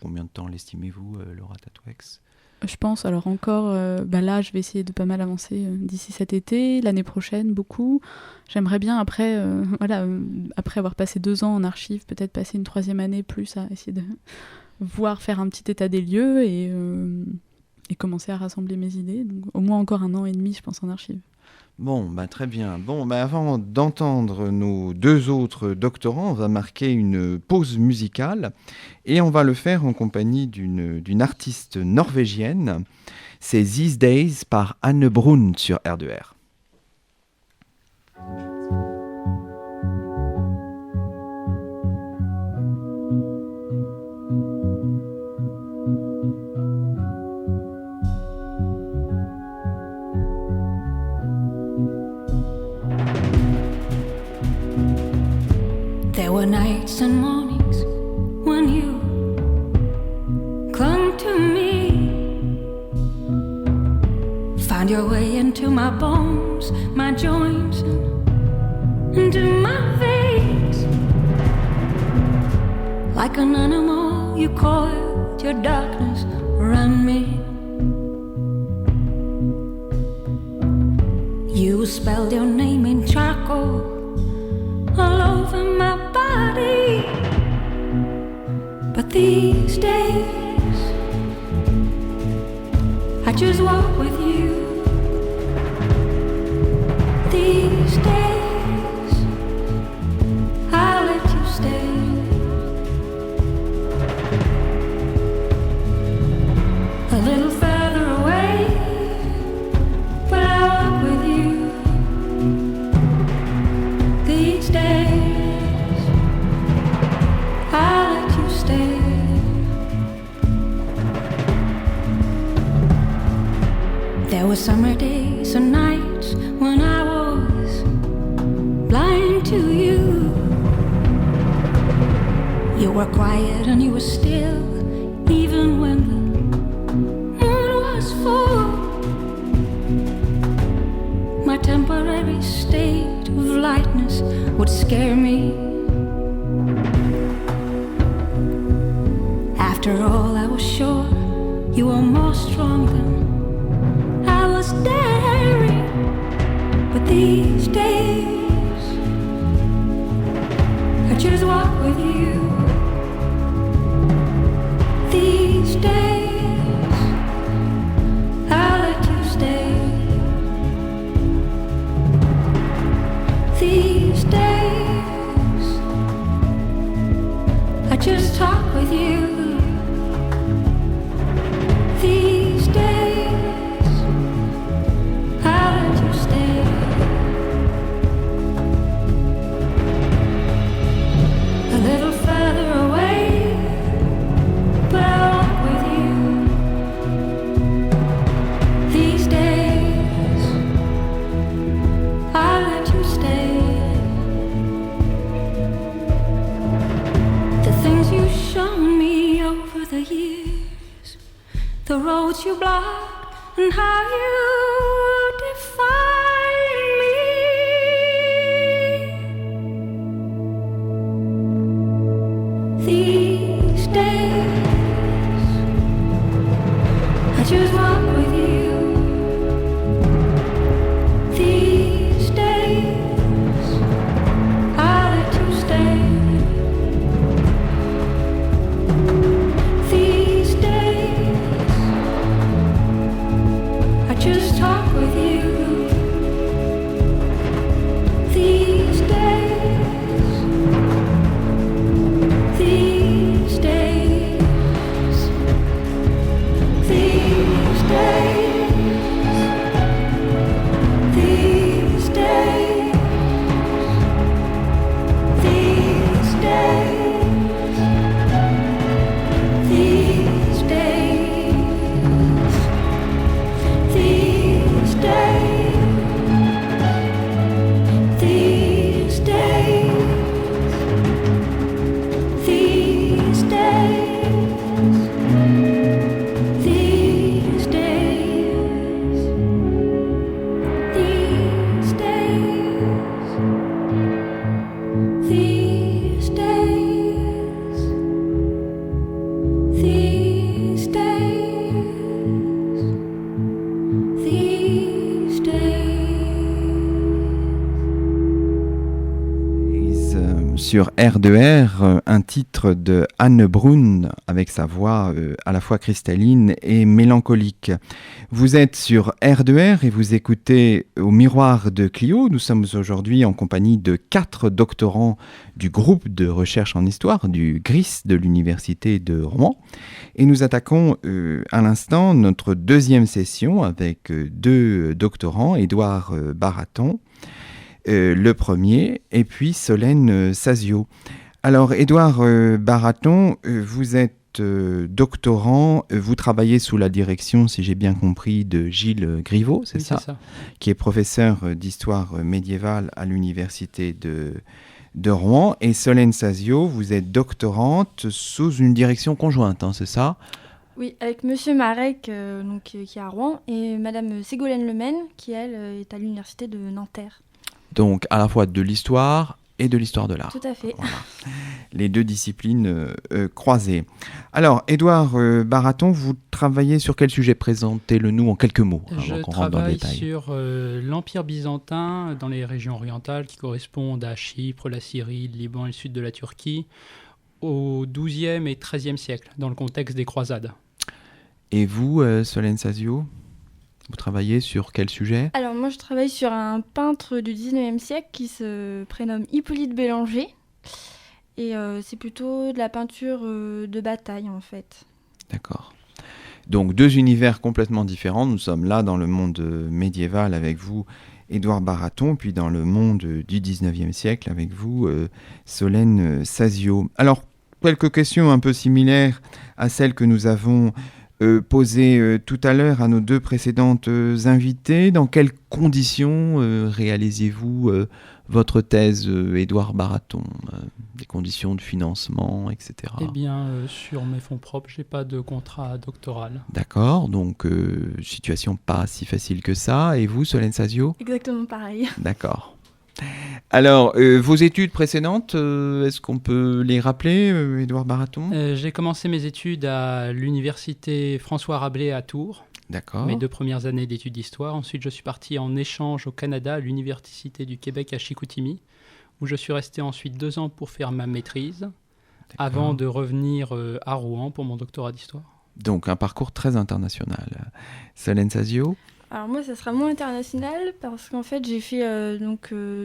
Combien de temps l'estimez-vous, Laura Tatouex ? Je pense, alors encore, là je vais essayer de pas mal avancer d'ici cet été, l'année prochaine beaucoup. J'aimerais bien après avoir passé 2 ans en archives, peut-être passer une 3e année plus à essayer de faire un petit état des lieux et commencer à rassembler mes idées. Donc au moins encore 1 an et demi je pense en archives. Bon, très bien. Bon, avant d'entendre nos 2 autres doctorants, on va marquer une pause musicale et on va le faire en compagnie d'une artiste norvégienne. C'est These Days par Anne Brun sur R2R. There were nights and mornings when you clung to me, found your way into my bones, my joints, and into my veins. Like an animal, you coiled your darkness around me. You spelled your name in charcoal all over my body. But these days I just walk with you to you. You were quiet and you were still, even when the moon was full. My temporary state of lightness would scare me. After all, I was sure you were more strong than I was daring. But these days, I just walk with you. These days, I'll let you stay. These days, I just talk with you. These days, I'll let you stay. A little further away, but I'll walk with you. These days, I'll let you stay. The things you've shown me over the years, the roads you blocked, and how you define me. These days, I just walk with you. These days, I'll let you stay. These days, I just talk with you. These days, these days, these days, these days, these days, these days, these days, these days, these days, these Sur R2R, un titre de Anne Brun avec sa voix à la fois cristalline et mélancolique. Vous êtes sur R2R et vous écoutez Au miroir de Clio. Nous sommes aujourd'hui en compagnie de 4 doctorants du groupe de recherche en histoire du GRIS de l'Université de Rouen. Et nous attaquons à l'instant notre deuxième session avec 2 doctorants, Édouard Baraton, le premier, et puis Solène Sazio. Alors, Édouard Baraton, vous êtes doctorant, vous travaillez sous la direction, si j'ai bien compris, de Gilles Griveau, c'est ça, qui est professeur d'histoire médiévale à l'université de Rouen. Et Solène Sazio, vous êtes doctorante sous une direction conjointe, hein, c'est ça ? Oui, avec Monsieur Marek, qui est à Rouen, et Madame Ségolène Lemaine, qui, elle, est à l'université de Nanterre. Donc, à la fois de l'histoire et de l'histoire de l'art. Tout à fait. Voilà. Les 2 disciplines croisées. Alors, Édouard Baraton, vous travaillez sur quel sujet ? Présentez-le-nous en quelques mots. Je travaille sur l'Empire byzantin dans les régions orientales qui correspondent à Chypre, la Syrie, le Liban et le sud de la Turquie, au XIIe et XIIIe siècle, dans le contexte des croisades. Et vous, Solène Sazio ? Vous travaillez sur quel sujet ? Alors moi je travaille sur un peintre du 19e siècle qui se prénomme Hippolyte Bélanger. Et c'est plutôt de la peinture de bataille en fait. D'accord. Donc 2 univers complètement différents. Nous sommes là dans le monde médiéval avec vous, Édouard Baraton, puis dans le monde du 19e siècle avec vous, Solène Sazio. Alors, quelques questions un peu similaires à celles que nous avons posée tout à l'heure à nos deux précédentes invitées. Dans quelles conditions réalisez-vous votre thèse, Édouard Baraton, des conditions de financement, etc. Eh bien, sur mes fonds propres, j'ai pas de contrat doctoral. D'accord, donc situation pas si facile que ça. Et vous, Solène Sazio ? Exactement pareil. D'accord. Alors, vos études précédentes, est-ce qu'on peut les rappeler, Édouard Baraton ? J'ai commencé mes études à l'université François Rabelais à Tours. D'accord. Mes 2 premières années d'études d'histoire. Ensuite, je suis parti en échange au Canada, à l'Université du Québec à Chicoutimi, où je suis resté ensuite 2 ans pour faire ma maîtrise, avant de revenir à Rouen pour mon doctorat d'histoire. Donc, un parcours très international. Solène Sazio ? Alors moi, ça sera moins international parce qu'en fait, j'ai fait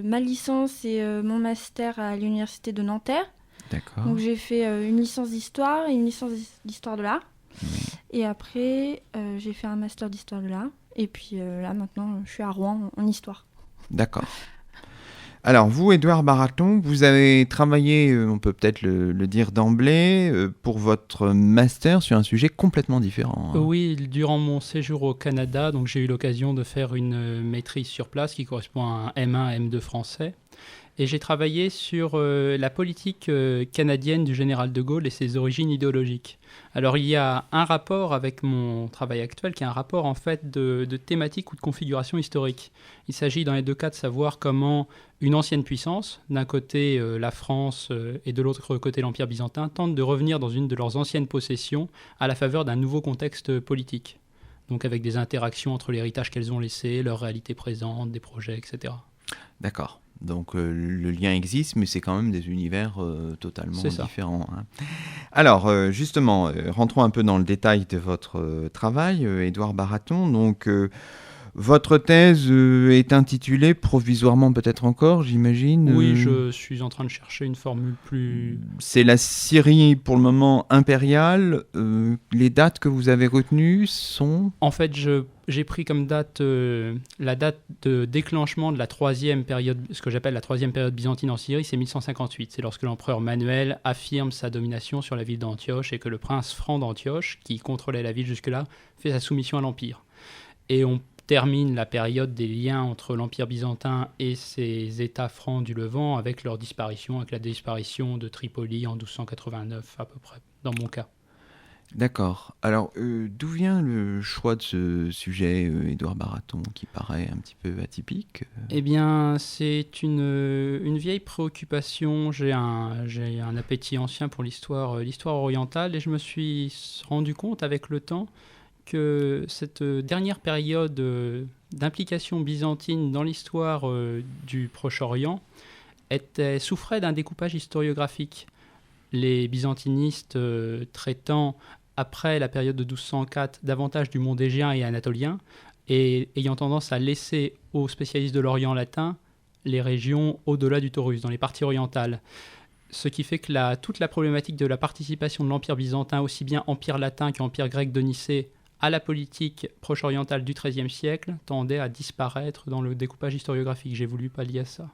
ma licence et mon master à l'université de Nanterre. D'accord. Donc j'ai fait une licence d'histoire et une licence d'histoire de l'art. Oui. Et après, j'ai fait un master d'histoire de l'art. Et puis là, maintenant, je suis à Rouen en histoire. D'accord. Alors, vous, Édouard Baraton, vous avez travaillé, on peut peut-être le dire d'emblée, pour votre master sur un sujet complètement différent. Hein. Oui, durant mon séjour au Canada, donc j'ai eu l'occasion de faire une maîtrise sur place qui correspond à un M1, M2 français. Et j'ai travaillé sur la politique canadienne du général de Gaulle et ses origines idéologiques. Alors il y a un rapport avec mon travail actuel qui est un rapport en fait de thématique ou de configuration historique. Il s'agit dans les 2 cas de savoir comment une ancienne puissance, d'un côté la France et de l'autre côté l'Empire byzantin, tente de revenir dans une de leurs anciennes possessions à la faveur d'un nouveau contexte politique. Donc avec des interactions entre l'héritage qu'elles ont laissé, leur réalité présente, des projets, etc. D'accord. Donc le lien existe, mais c'est quand même des univers totalement différents. Hein. Alors justement, rentrons un peu dans le détail de votre travail, Édouard Baraton. Donc votre thèse est intitulée provisoirement peut-être encore, j'imagine. Oui, je suis en train de chercher une formule plus... C'est la Syrie pour le moment impériale. Les dates que vous avez retenues sont... En fait, j'ai pris comme date la date de déclenchement de la 3e période, ce que j'appelle la 3e période byzantine en Syrie, c'est 1158. C'est lorsque l'empereur Manuel affirme sa domination sur la ville d'Antioche et que le prince franc d'Antioche, qui contrôlait la ville jusque-là, fait sa soumission à l'Empire. Et on termine la période des liens entre l'Empire byzantin et ses États francs du Levant avec leur disparition, avec la disparition de Tripoli en 1289 à peu près, dans mon cas. D'accord. Alors, d'où vient le choix de ce sujet, Édouard Baraton, qui paraît un petit peu atypique Eh bien, c'est une vieille préoccupation. J'ai un appétit ancien pour l'histoire orientale et je me suis rendu compte avec le temps que cette dernière période d'implication byzantine dans l'histoire du Proche-Orient souffrait d'un découpage historiographique. Les byzantinistes traitant, après la période de 1204, davantage du monde égéen et anatolien, et ayant tendance à laisser aux spécialistes de l'Orient latin les régions au-delà du Taurus, dans les parties orientales. Ce qui fait que toute la problématique de la participation de l'Empire byzantin, aussi bien Empire latin qu'Empire grec de Nicée, à la politique proche-orientale du XIIIe siècle, tendait à disparaître dans le découpage historiographique. J'ai voulu pallier à ça.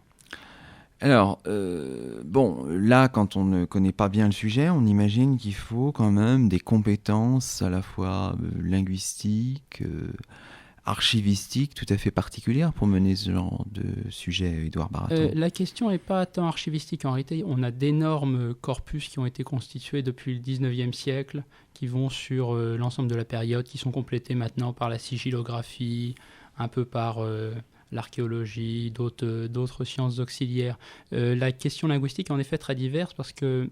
Alors, là, quand on ne connaît pas bien le sujet, on imagine qu'il faut quand même des compétences à la fois linguistiques, archivistiques, tout à fait particulières pour mener ce genre de sujet, Édouard Baraton. La question n'est pas tant archivistique. En réalité, on a d'énormes corpus qui ont été constitués depuis le XIXe siècle, qui vont sur l'ensemble de la période, qui sont complétés maintenant par la sigillographie, un peu par... l'archéologie, d'autres sciences auxiliaires. La question linguistique est en effet très diverse parce qu'il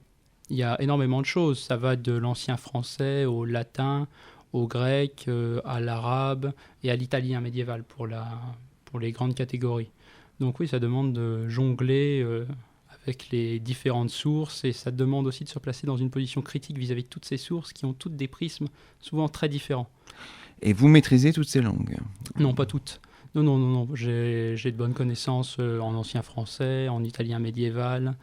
y a énormément de choses. Ça va de l'ancien français au latin, au grec, à l'arabe et à l'italien médiéval pour les grandes catégories. Donc oui, ça demande de jongler avec les différentes sources et ça demande aussi de se placer dans une position critique vis-à-vis de toutes ces sources qui ont toutes des prismes souvent très différents. Et vous maîtrisez toutes ces langues ? Non, pas toutes. Non. J'ai de bonnes connaissances en ancien français, en italien médiéval,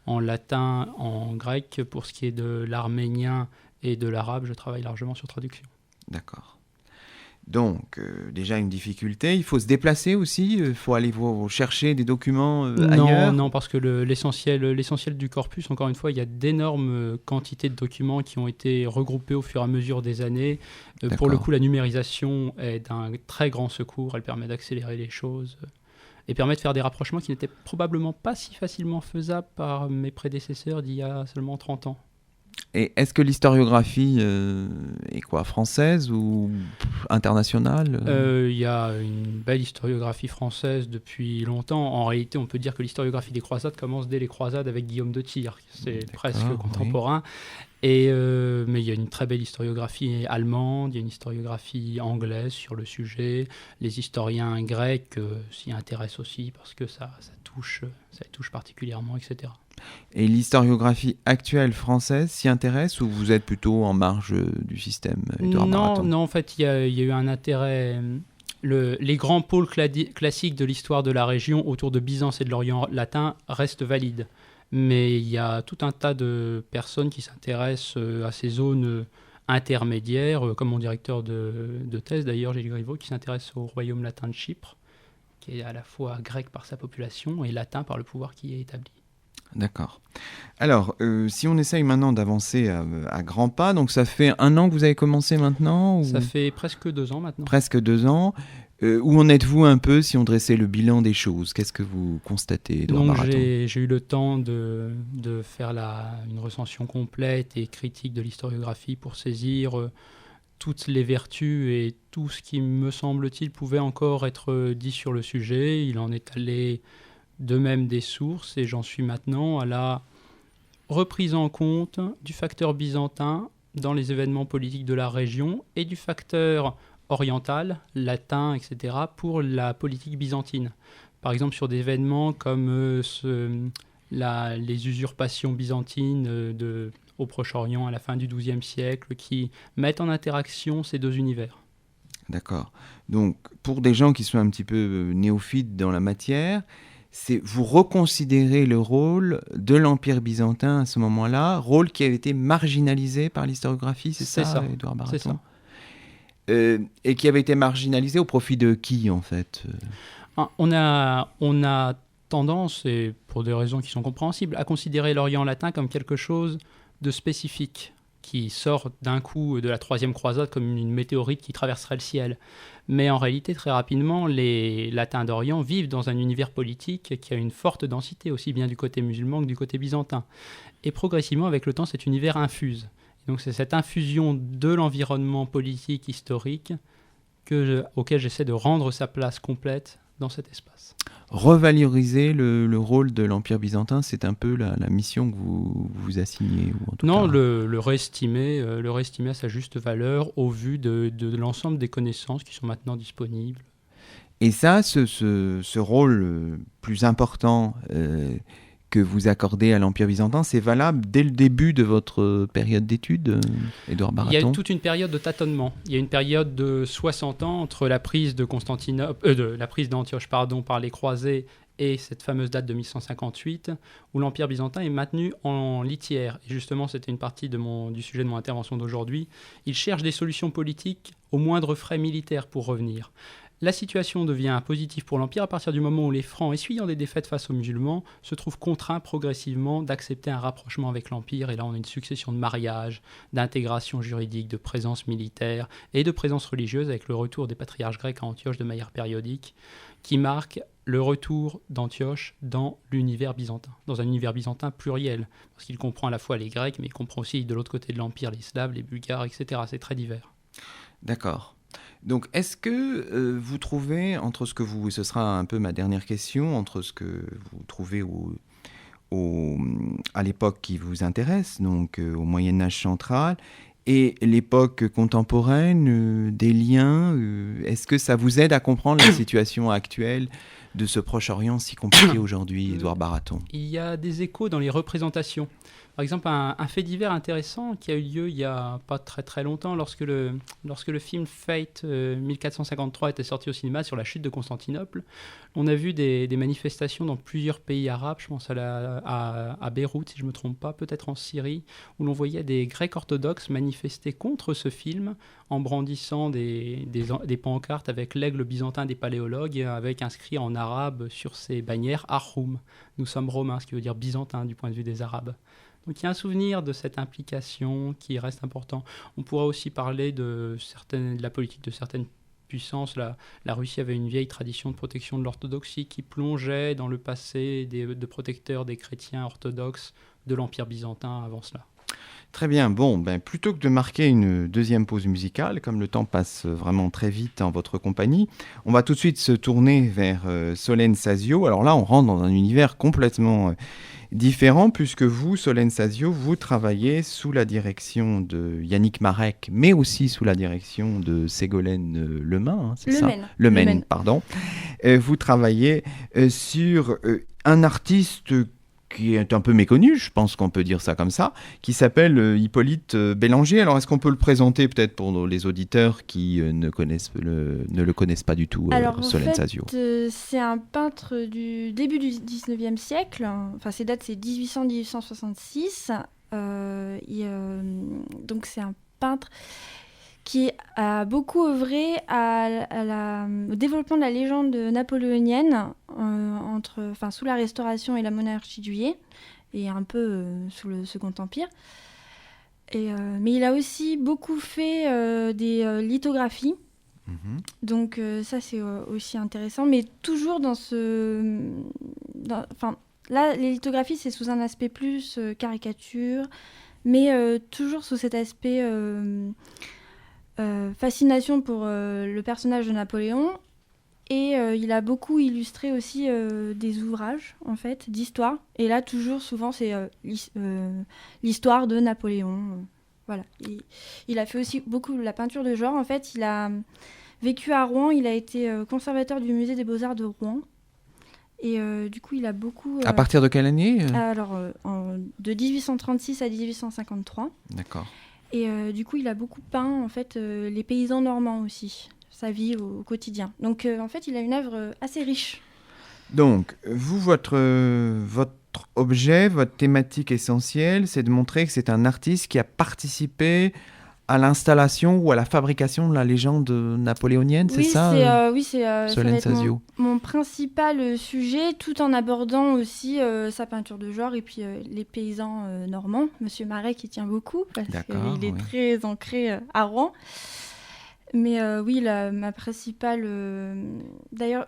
en latin, en grec. Pour ce qui est de l'arménien et de l'arabe, je travaille largement sur traduction. D'accord. Donc, déjà une difficulté. Il faut se déplacer aussi. Il faut aller chercher des documents Non, ailleurs. non, parce que l'essentiel du corpus, encore une fois, il y a d'énormes quantités de documents qui ont été regroupés au fur et à mesure des années. Pour le coup, la numérisation est d'un très grand secours. Elle permet d'accélérer les choses et permet de faire des rapprochements qui n'étaient probablement pas si facilement faisables par mes prédécesseurs d'il y a seulement 30 ans. Et est-ce que l'historiographie est quoi, française ou internationale? Il y a une belle historiographie française depuis longtemps. En réalité, on peut dire que l'historiographie des croisades commence dès les croisades avec Guillaume de Tyr. C'est presque contemporain. Oui. Mais il y a une très belle historiographie allemande, il y a une historiographie anglaise sur le sujet. Les historiens grecs s'y intéressent aussi parce que ça les touche particulièrement, etc. Et l'historiographie actuelle française s'y intéresse ou vous êtes plutôt en marge du système, Édouard Baraton ? Non, en fait, il y a eu un intérêt. Les grands pôles classiques de l'histoire de la région autour de Byzance et de l'Orient latin restent valides. Mais il y a tout un tas de personnes qui s'intéressent à ces zones intermédiaires, comme mon directeur de thèse d'ailleurs, Gilles Griveaux, qui s'intéresse au royaume latin de Chypre, qui est à la fois grec par sa population et latin par le pouvoir qui y est établi. D'accord. Alors, si on essaye maintenant d'avancer à grands pas, donc ça fait 1 an que vous avez commencé maintenant ou... Ça fait presque 2 ans maintenant. Presque 2 ans. Où en êtes-vous un peu si on dressait le bilan des choses ? Qu'est-ce que vous constatez, Édouard Baraton ? J'ai eu le temps de faire une recension complète et critique de l'historiographie pour saisir toutes les vertus et tout ce qui, me semble-t-il, pouvait encore être dit sur le sujet. Il en est allé de même des sources et j'en suis maintenant à la reprise en compte du facteur byzantin dans les événements politiques de la région et du facteur oriental, latin, etc., pour la politique byzantine. Par exemple, sur des événements comme les usurpations byzantines au Proche-Orient à la fin du XIIe siècle qui mettent en interaction ces deux univers. D'accord. Donc, pour des gens qui sont un petit peu néophytes dans la matière, vous reconsidérez le rôle de l'Empire byzantin à ce moment-là, rôle qui avait été marginalisé par l'historiographie, c'est ça, Édouard Baraton ? C'est ça. Et qui avait été marginalisé au profit de qui, en fait ? On a tendance, et pour des raisons qui sont compréhensibles, à considérer l'Orient latin comme quelque chose de spécifique, qui sort d'un coup de la Troisième Croisade comme une météorite qui traverserait le ciel. Mais en réalité, très rapidement, les latins d'Orient vivent dans un univers politique qui a une forte densité, aussi bien du côté musulman que du côté byzantin. Et progressivement, avec le temps, cet univers infuse. Et donc c'est cette infusion de l'environnement politique historique auquel j'essaie de rendre sa place complète dans cet espace. Revaloriser le rôle de l'Empire byzantin, c'est un peu la mission que vous vous assignez ou en tout Non, cas... le réestimer à sa juste valeur au vu de l'ensemble des connaissances qui sont maintenant disponibles. Et ça, ce rôle plus important que vous accordez à l'Empire byzantin, c'est valable dès le début de votre période d'études, Édouard Baraton ? Il y a toute une période de tâtonnement. Il y a une période de 60 ans entre la prise d'Antioche par les croisés et cette fameuse date de 1158, où l'Empire byzantin est maintenu en litière. Et justement, c'était une partie du sujet de mon intervention d'aujourd'hui. Il cherche des solutions politiques au moindre frais militaire pour revenir. La situation devient positive pour l'Empire à partir du moment où les Francs, essuyant des défaites face aux musulmans, se trouvent contraints progressivement d'accepter un rapprochement avec l'Empire. Et là, on a une succession de mariages, d'intégration juridique, de présence militaire et de présence religieuse avec le retour des patriarches grecs à Antioche de manière périodique, qui marque le retour d'Antioche dans l'univers byzantin, dans un univers byzantin pluriel, parce qu'il comprend à la fois les Grecs, mais il comprend aussi de l'autre côté de l'Empire les Slaves, les Bulgares, etc. C'est très divers. D'accord. Donc, est-ce que vous trouvez, ce sera un peu ma dernière question, entre ce que vous trouvez à l'époque qui vous intéresse, donc au Moyen-Âge central, et l'époque contemporaine, des liens, est-ce que ça vous aide à comprendre la situation actuelle de ce Proche-Orient si compliqué aujourd'hui, Édouard Baraton ? Il y a des échos dans les représentations. Par exemple, un fait divers intéressant qui a eu lieu il n'y a pas très très longtemps, lorsque le film Fate 1453 était sorti au cinéma sur la chute de Constantinople, on a vu des manifestations dans plusieurs pays arabes, je pense à Beyrouth, si je ne me trompe pas, peut-être en Syrie, où l'on voyait des Grecs orthodoxes manifester contre ce film en brandissant des pancartes avec l'aigle byzantin des paléologues, avec inscrit en arabe sur ces bannières « Arhoum ». Nous sommes romains, ce qui veut dire byzantin du point de vue des Arabes. Donc il y a un souvenir de cette implication qui reste important. On pourra aussi parler de la politique de certaines puissances. La Russie avait une vieille tradition de protection de l'orthodoxie qui plongeait dans le passé de protecteurs des chrétiens orthodoxes de l'Empire byzantin avant cela. Très bien. Bon, plutôt que de marquer une deuxième pause musicale, comme le temps passe vraiment très vite en votre compagnie, on va tout de suite se tourner vers Solène Sazio. Alors là, on rentre dans un univers complètement différent, puisque vous, Solène Sazio, vous travaillez sous la direction de Yannick Marek, mais aussi sous la direction de Ségolène Lemain, c'est ça ? Lemaine, pardon. Vous travaillez sur un artiste qui est un peu méconnu, je pense qu'on peut dire ça comme ça, qui s'appelle Hippolyte Bélanger. Alors, est-ce qu'on peut le présenter peut-être pour les auditeurs qui ne le connaissent pas du tout, Solène Sazio ? C'est un peintre du début du 19e siècle. Enfin, ses dates, c'est 1800-1866. Donc, c'est un peintre qui a beaucoup œuvré au développement de la légende napoléonienne sous la Restauration et la monarchie de Juillet, et un peu sous le Second Empire. Mais il a aussi beaucoup fait des lithographies. Donc ça, c'est aussi intéressant, mais toujours dans là, les lithographies, c'est sous un aspect plus caricature, mais toujours sous cet aspect... fascination pour le personnage de Napoléon, et il a beaucoup illustré aussi des ouvrages en fait d'histoire, et là toujours souvent c'est l'histoire de Napoléon, voilà. Il a fait aussi beaucoup de la peinture de genre. En fait, il a vécu à Rouen, il a été conservateur du musée des Beaux-Arts de Rouen, et du coup il a beaucoup à partir de quelle année de 1836 à 1853. D'accord. Et du coup, il a beaucoup peint en fait les paysans normands aussi, sa vie au quotidien. Donc en fait, il a une œuvre assez riche. Donc, vous, votre objet, votre thématique essentielle, c'est de montrer que c'est un artiste qui a participé à l'installation ou à la fabrication de la légende napoléonienne, c'est ça Oui, c'est Solène Sazio. Mon principal sujet, tout en abordant aussi sa peinture de genre et puis les paysans normands. Monsieur Marek qui tient beaucoup parce qu'il est très ancré à Rouen. Mais oui, ma principale... D'ailleurs,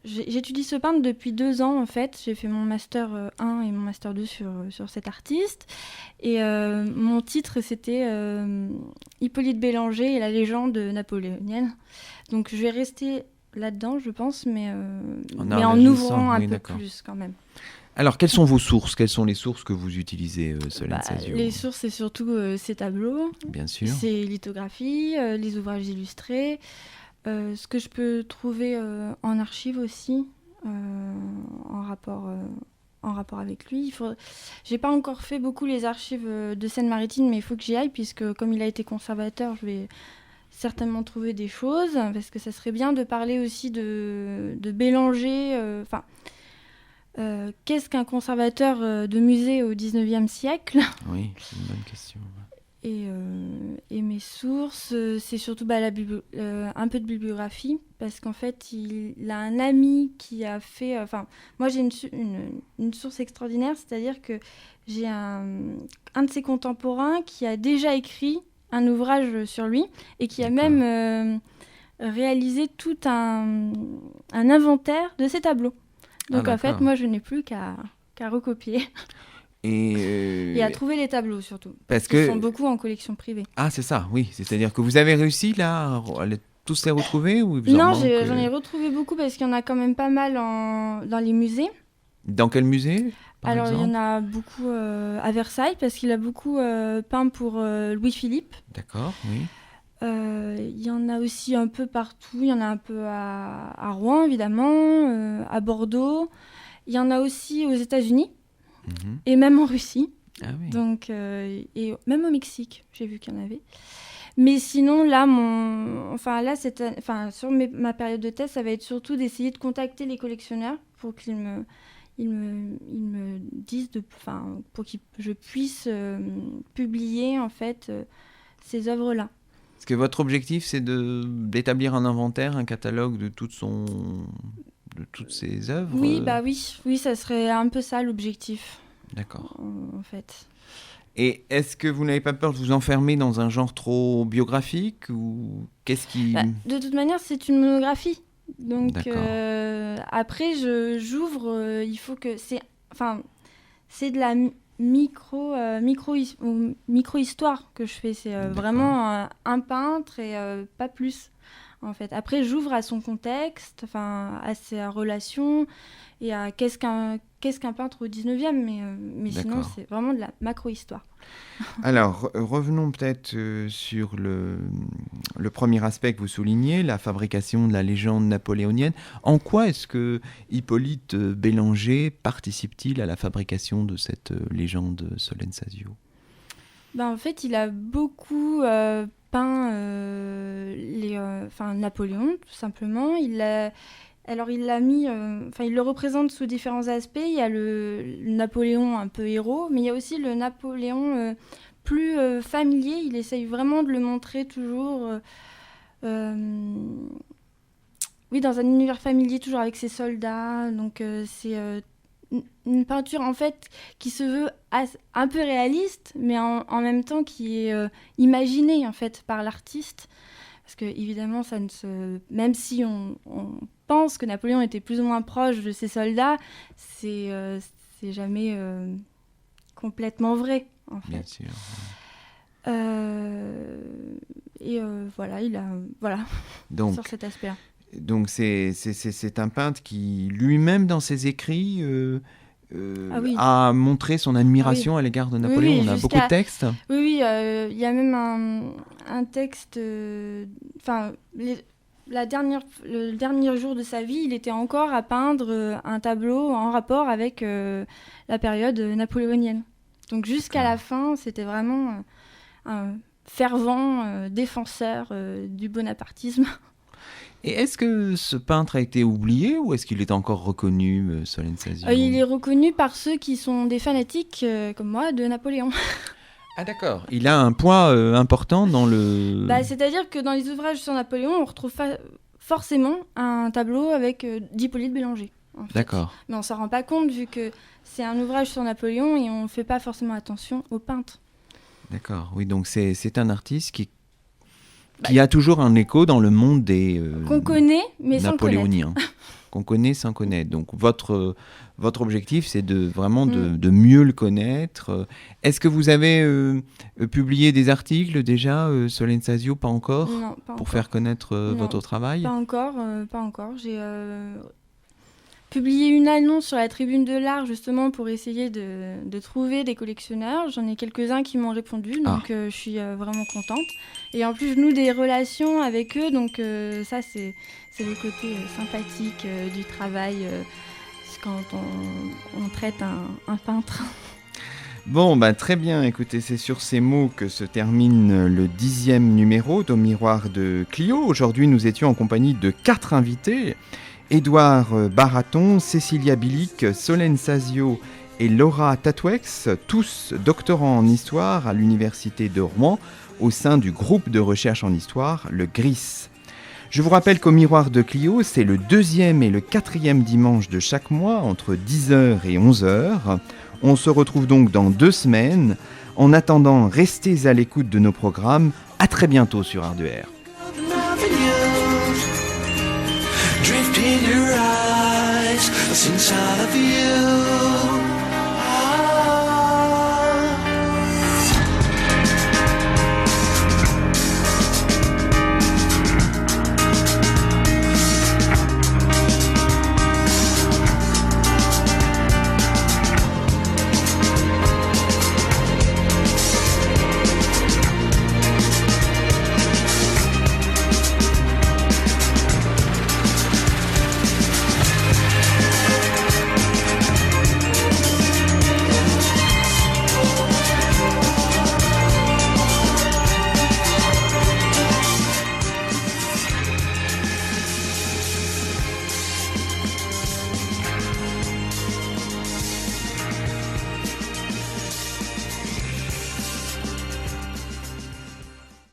j'étudie ce peintre depuis 2 ans, en fait. J'ai fait mon Master 1 et mon Master 2 sur cet artiste. Et mon titre, c'était Hippolyte Bélanger et la légende napoléonienne. Donc, je vais rester là-dedans, je pense, mais en ouvrant un peu plus, quand même. Alors, quelles sont vos sources ? Quelles sont les sources que vous utilisez, Solène Sazio ? Les sources, c'est surtout ces tableaux, bien sûr, ces lithographies, les ouvrages illustrés, ce que je peux trouver en archive aussi, en rapport avec lui. J'ai pas encore fait beaucoup les archives de Seine-Maritime, mais il faut que j'y aille, puisque comme il a été conservateur, je vais certainement trouver des choses, parce que ça serait bien de parler aussi de Bélanger, qu'est-ce qu'un conservateur de musée au XIXe siècle ? Oui, c'est une bonne question. Et mes sources, c'est surtout un peu de bibliographie, parce qu'en fait, il a un ami qui a fait... moi, j'ai une source extraordinaire, c'est-à-dire que j'ai un de ses contemporains qui a déjà écrit un ouvrage sur lui, et qui a même réalisé tout un inventaire de ses tableaux. Donc en fait, moi, je n'ai plus qu'à recopier. Et à trouver les tableaux, surtout. Parce qu'ils sont beaucoup en collection privée. Ah, c'est ça, oui. C'est-à-dire que vous avez réussi, là, à tous les retrouver ou Non, j'en ai retrouvé beaucoup, parce qu'il y en a quand même pas mal dans les musées. Dans quel musée, par exemple ? Il y en a beaucoup à Versailles, parce qu'il a beaucoup peint pour Louis-Philippe. D'accord, oui. Il y en a aussi un peu partout. Il y en a un peu à Rouen, évidemment, à Bordeaux. Il y en a aussi aux États-Unis, et même en Russie. Ah oui. Donc, et même au Mexique, j'ai vu qu'il y en avait. Mais sinon, là, sur ma période de thèse, ça va être surtout d'essayer de contacter les collectionneurs pour qu'ils me disent, pour que je puisse publier, en fait, ces œuvres-là. Est-ce que votre objectif, c'est d'établir un inventaire, un catalogue de toutes ses œuvres? Oui, ça serait un peu ça l'objectif. D'accord. En fait. Et est-ce que vous n'avez pas peur de vous enfermer dans un genre trop biographique ou qu'est-ce qui... De toute manière, c'est une monographie. Donc après, j'ouvre. Il faut que c'est de la micro-histoire que je fais. C'est vraiment un peintre et pas plus. En fait. Après, j'ouvre à son contexte, à sa relation et à qu'est-ce qu'un peintre au 19e, mais sinon, c'est vraiment de la macro-histoire. Alors, revenons peut-être sur le premier aspect que vous soulignez, la fabrication de la légende napoléonienne. En quoi est-ce que Hippolyte Bélanger participe-t-il à la fabrication de cette légende Solensasio ? En fait, il a beaucoup peint Napoléon, tout simplement. Il l'a mis, il le représente sous différents aspects. Il y a le Napoléon un peu héros, mais il y a aussi le Napoléon plus familier. Il essaye vraiment de le montrer toujours, dans un univers familier, toujours avec ses soldats. Donc c'est une peinture en fait qui se veut un peu réaliste, mais en même temps qui est imaginée en fait par l'artiste. Parce que évidemment, même si on pense que Napoléon était plus ou moins proche de ses soldats, c'est jamais complètement vrai, en fait. Bien sûr. Donc, sur cet aspect. Donc c'est un peintre qui lui-même dans ses écrits a montré son admiration à l'égard de Napoléon. On a beaucoup de textes. Oui, il y a même un texte. Le dernier jour de sa vie, il était encore à peindre un tableau en rapport avec la période napoléonienne. Donc jusqu'à la fin, c'était vraiment un fervent défenseur du bonapartisme. Et est-ce que ce peintre a été oublié ou est-ce qu'il est encore reconnu, Solensasio ? Il est reconnu par ceux qui sont des fanatiques, comme moi, de Napoléon. Ah d'accord, il a un poids important dans le... C'est-à-dire que dans les ouvrages sur Napoléon, on retrouve forcément un tableau avec d'Hippolyte Bélanger. D'accord. Mais on ne s'en rend pas compte vu que c'est un ouvrage sur Napoléon et on ne fait pas forcément attention au peintre. D'accord, oui, donc c'est un artiste qui a toujours un écho dans le monde des qu'on connaît, mais napoléoniens. Qu'on connaît sans connaître. Donc votre objectif, c'est de mieux le connaître. Est-ce que vous avez publié des articles déjà, Solensasio? Pas encore? Non, pas pour encore. Faire connaître votre travail? Pas encore. J'ai publié une annonce sur la Tribune de l'Art justement pour essayer de trouver des collectionneurs. J'en ai quelques-uns qui m'ont répondu, donc je suis vraiment contente. Et en plus, je noue des relations avec eux, donc ça, c'est le côté sympathique du travail quand on traite un peintre. Bon, très bien. Écoutez, c'est sur ces mots que se termine le 10e numéro d'Au Miroir de Clio. Aujourd'hui, nous étions en compagnie de 4 invités. Édouard Baraton, Cécilia Bilic, Solensasio et Laura Tatwex, tous doctorants en histoire à l'Université de Rouen, au sein du groupe de recherche en histoire, le GRIS. Je vous rappelle qu'Au Miroir de Clio, c'est le 2e et le 4e dimanche de chaque mois, entre 10h et 11h. On se retrouve donc dans 2 semaines. En attendant, restez à l'écoute de nos programmes. À très bientôt sur Art2R. Drift in your eyes, a inside of you.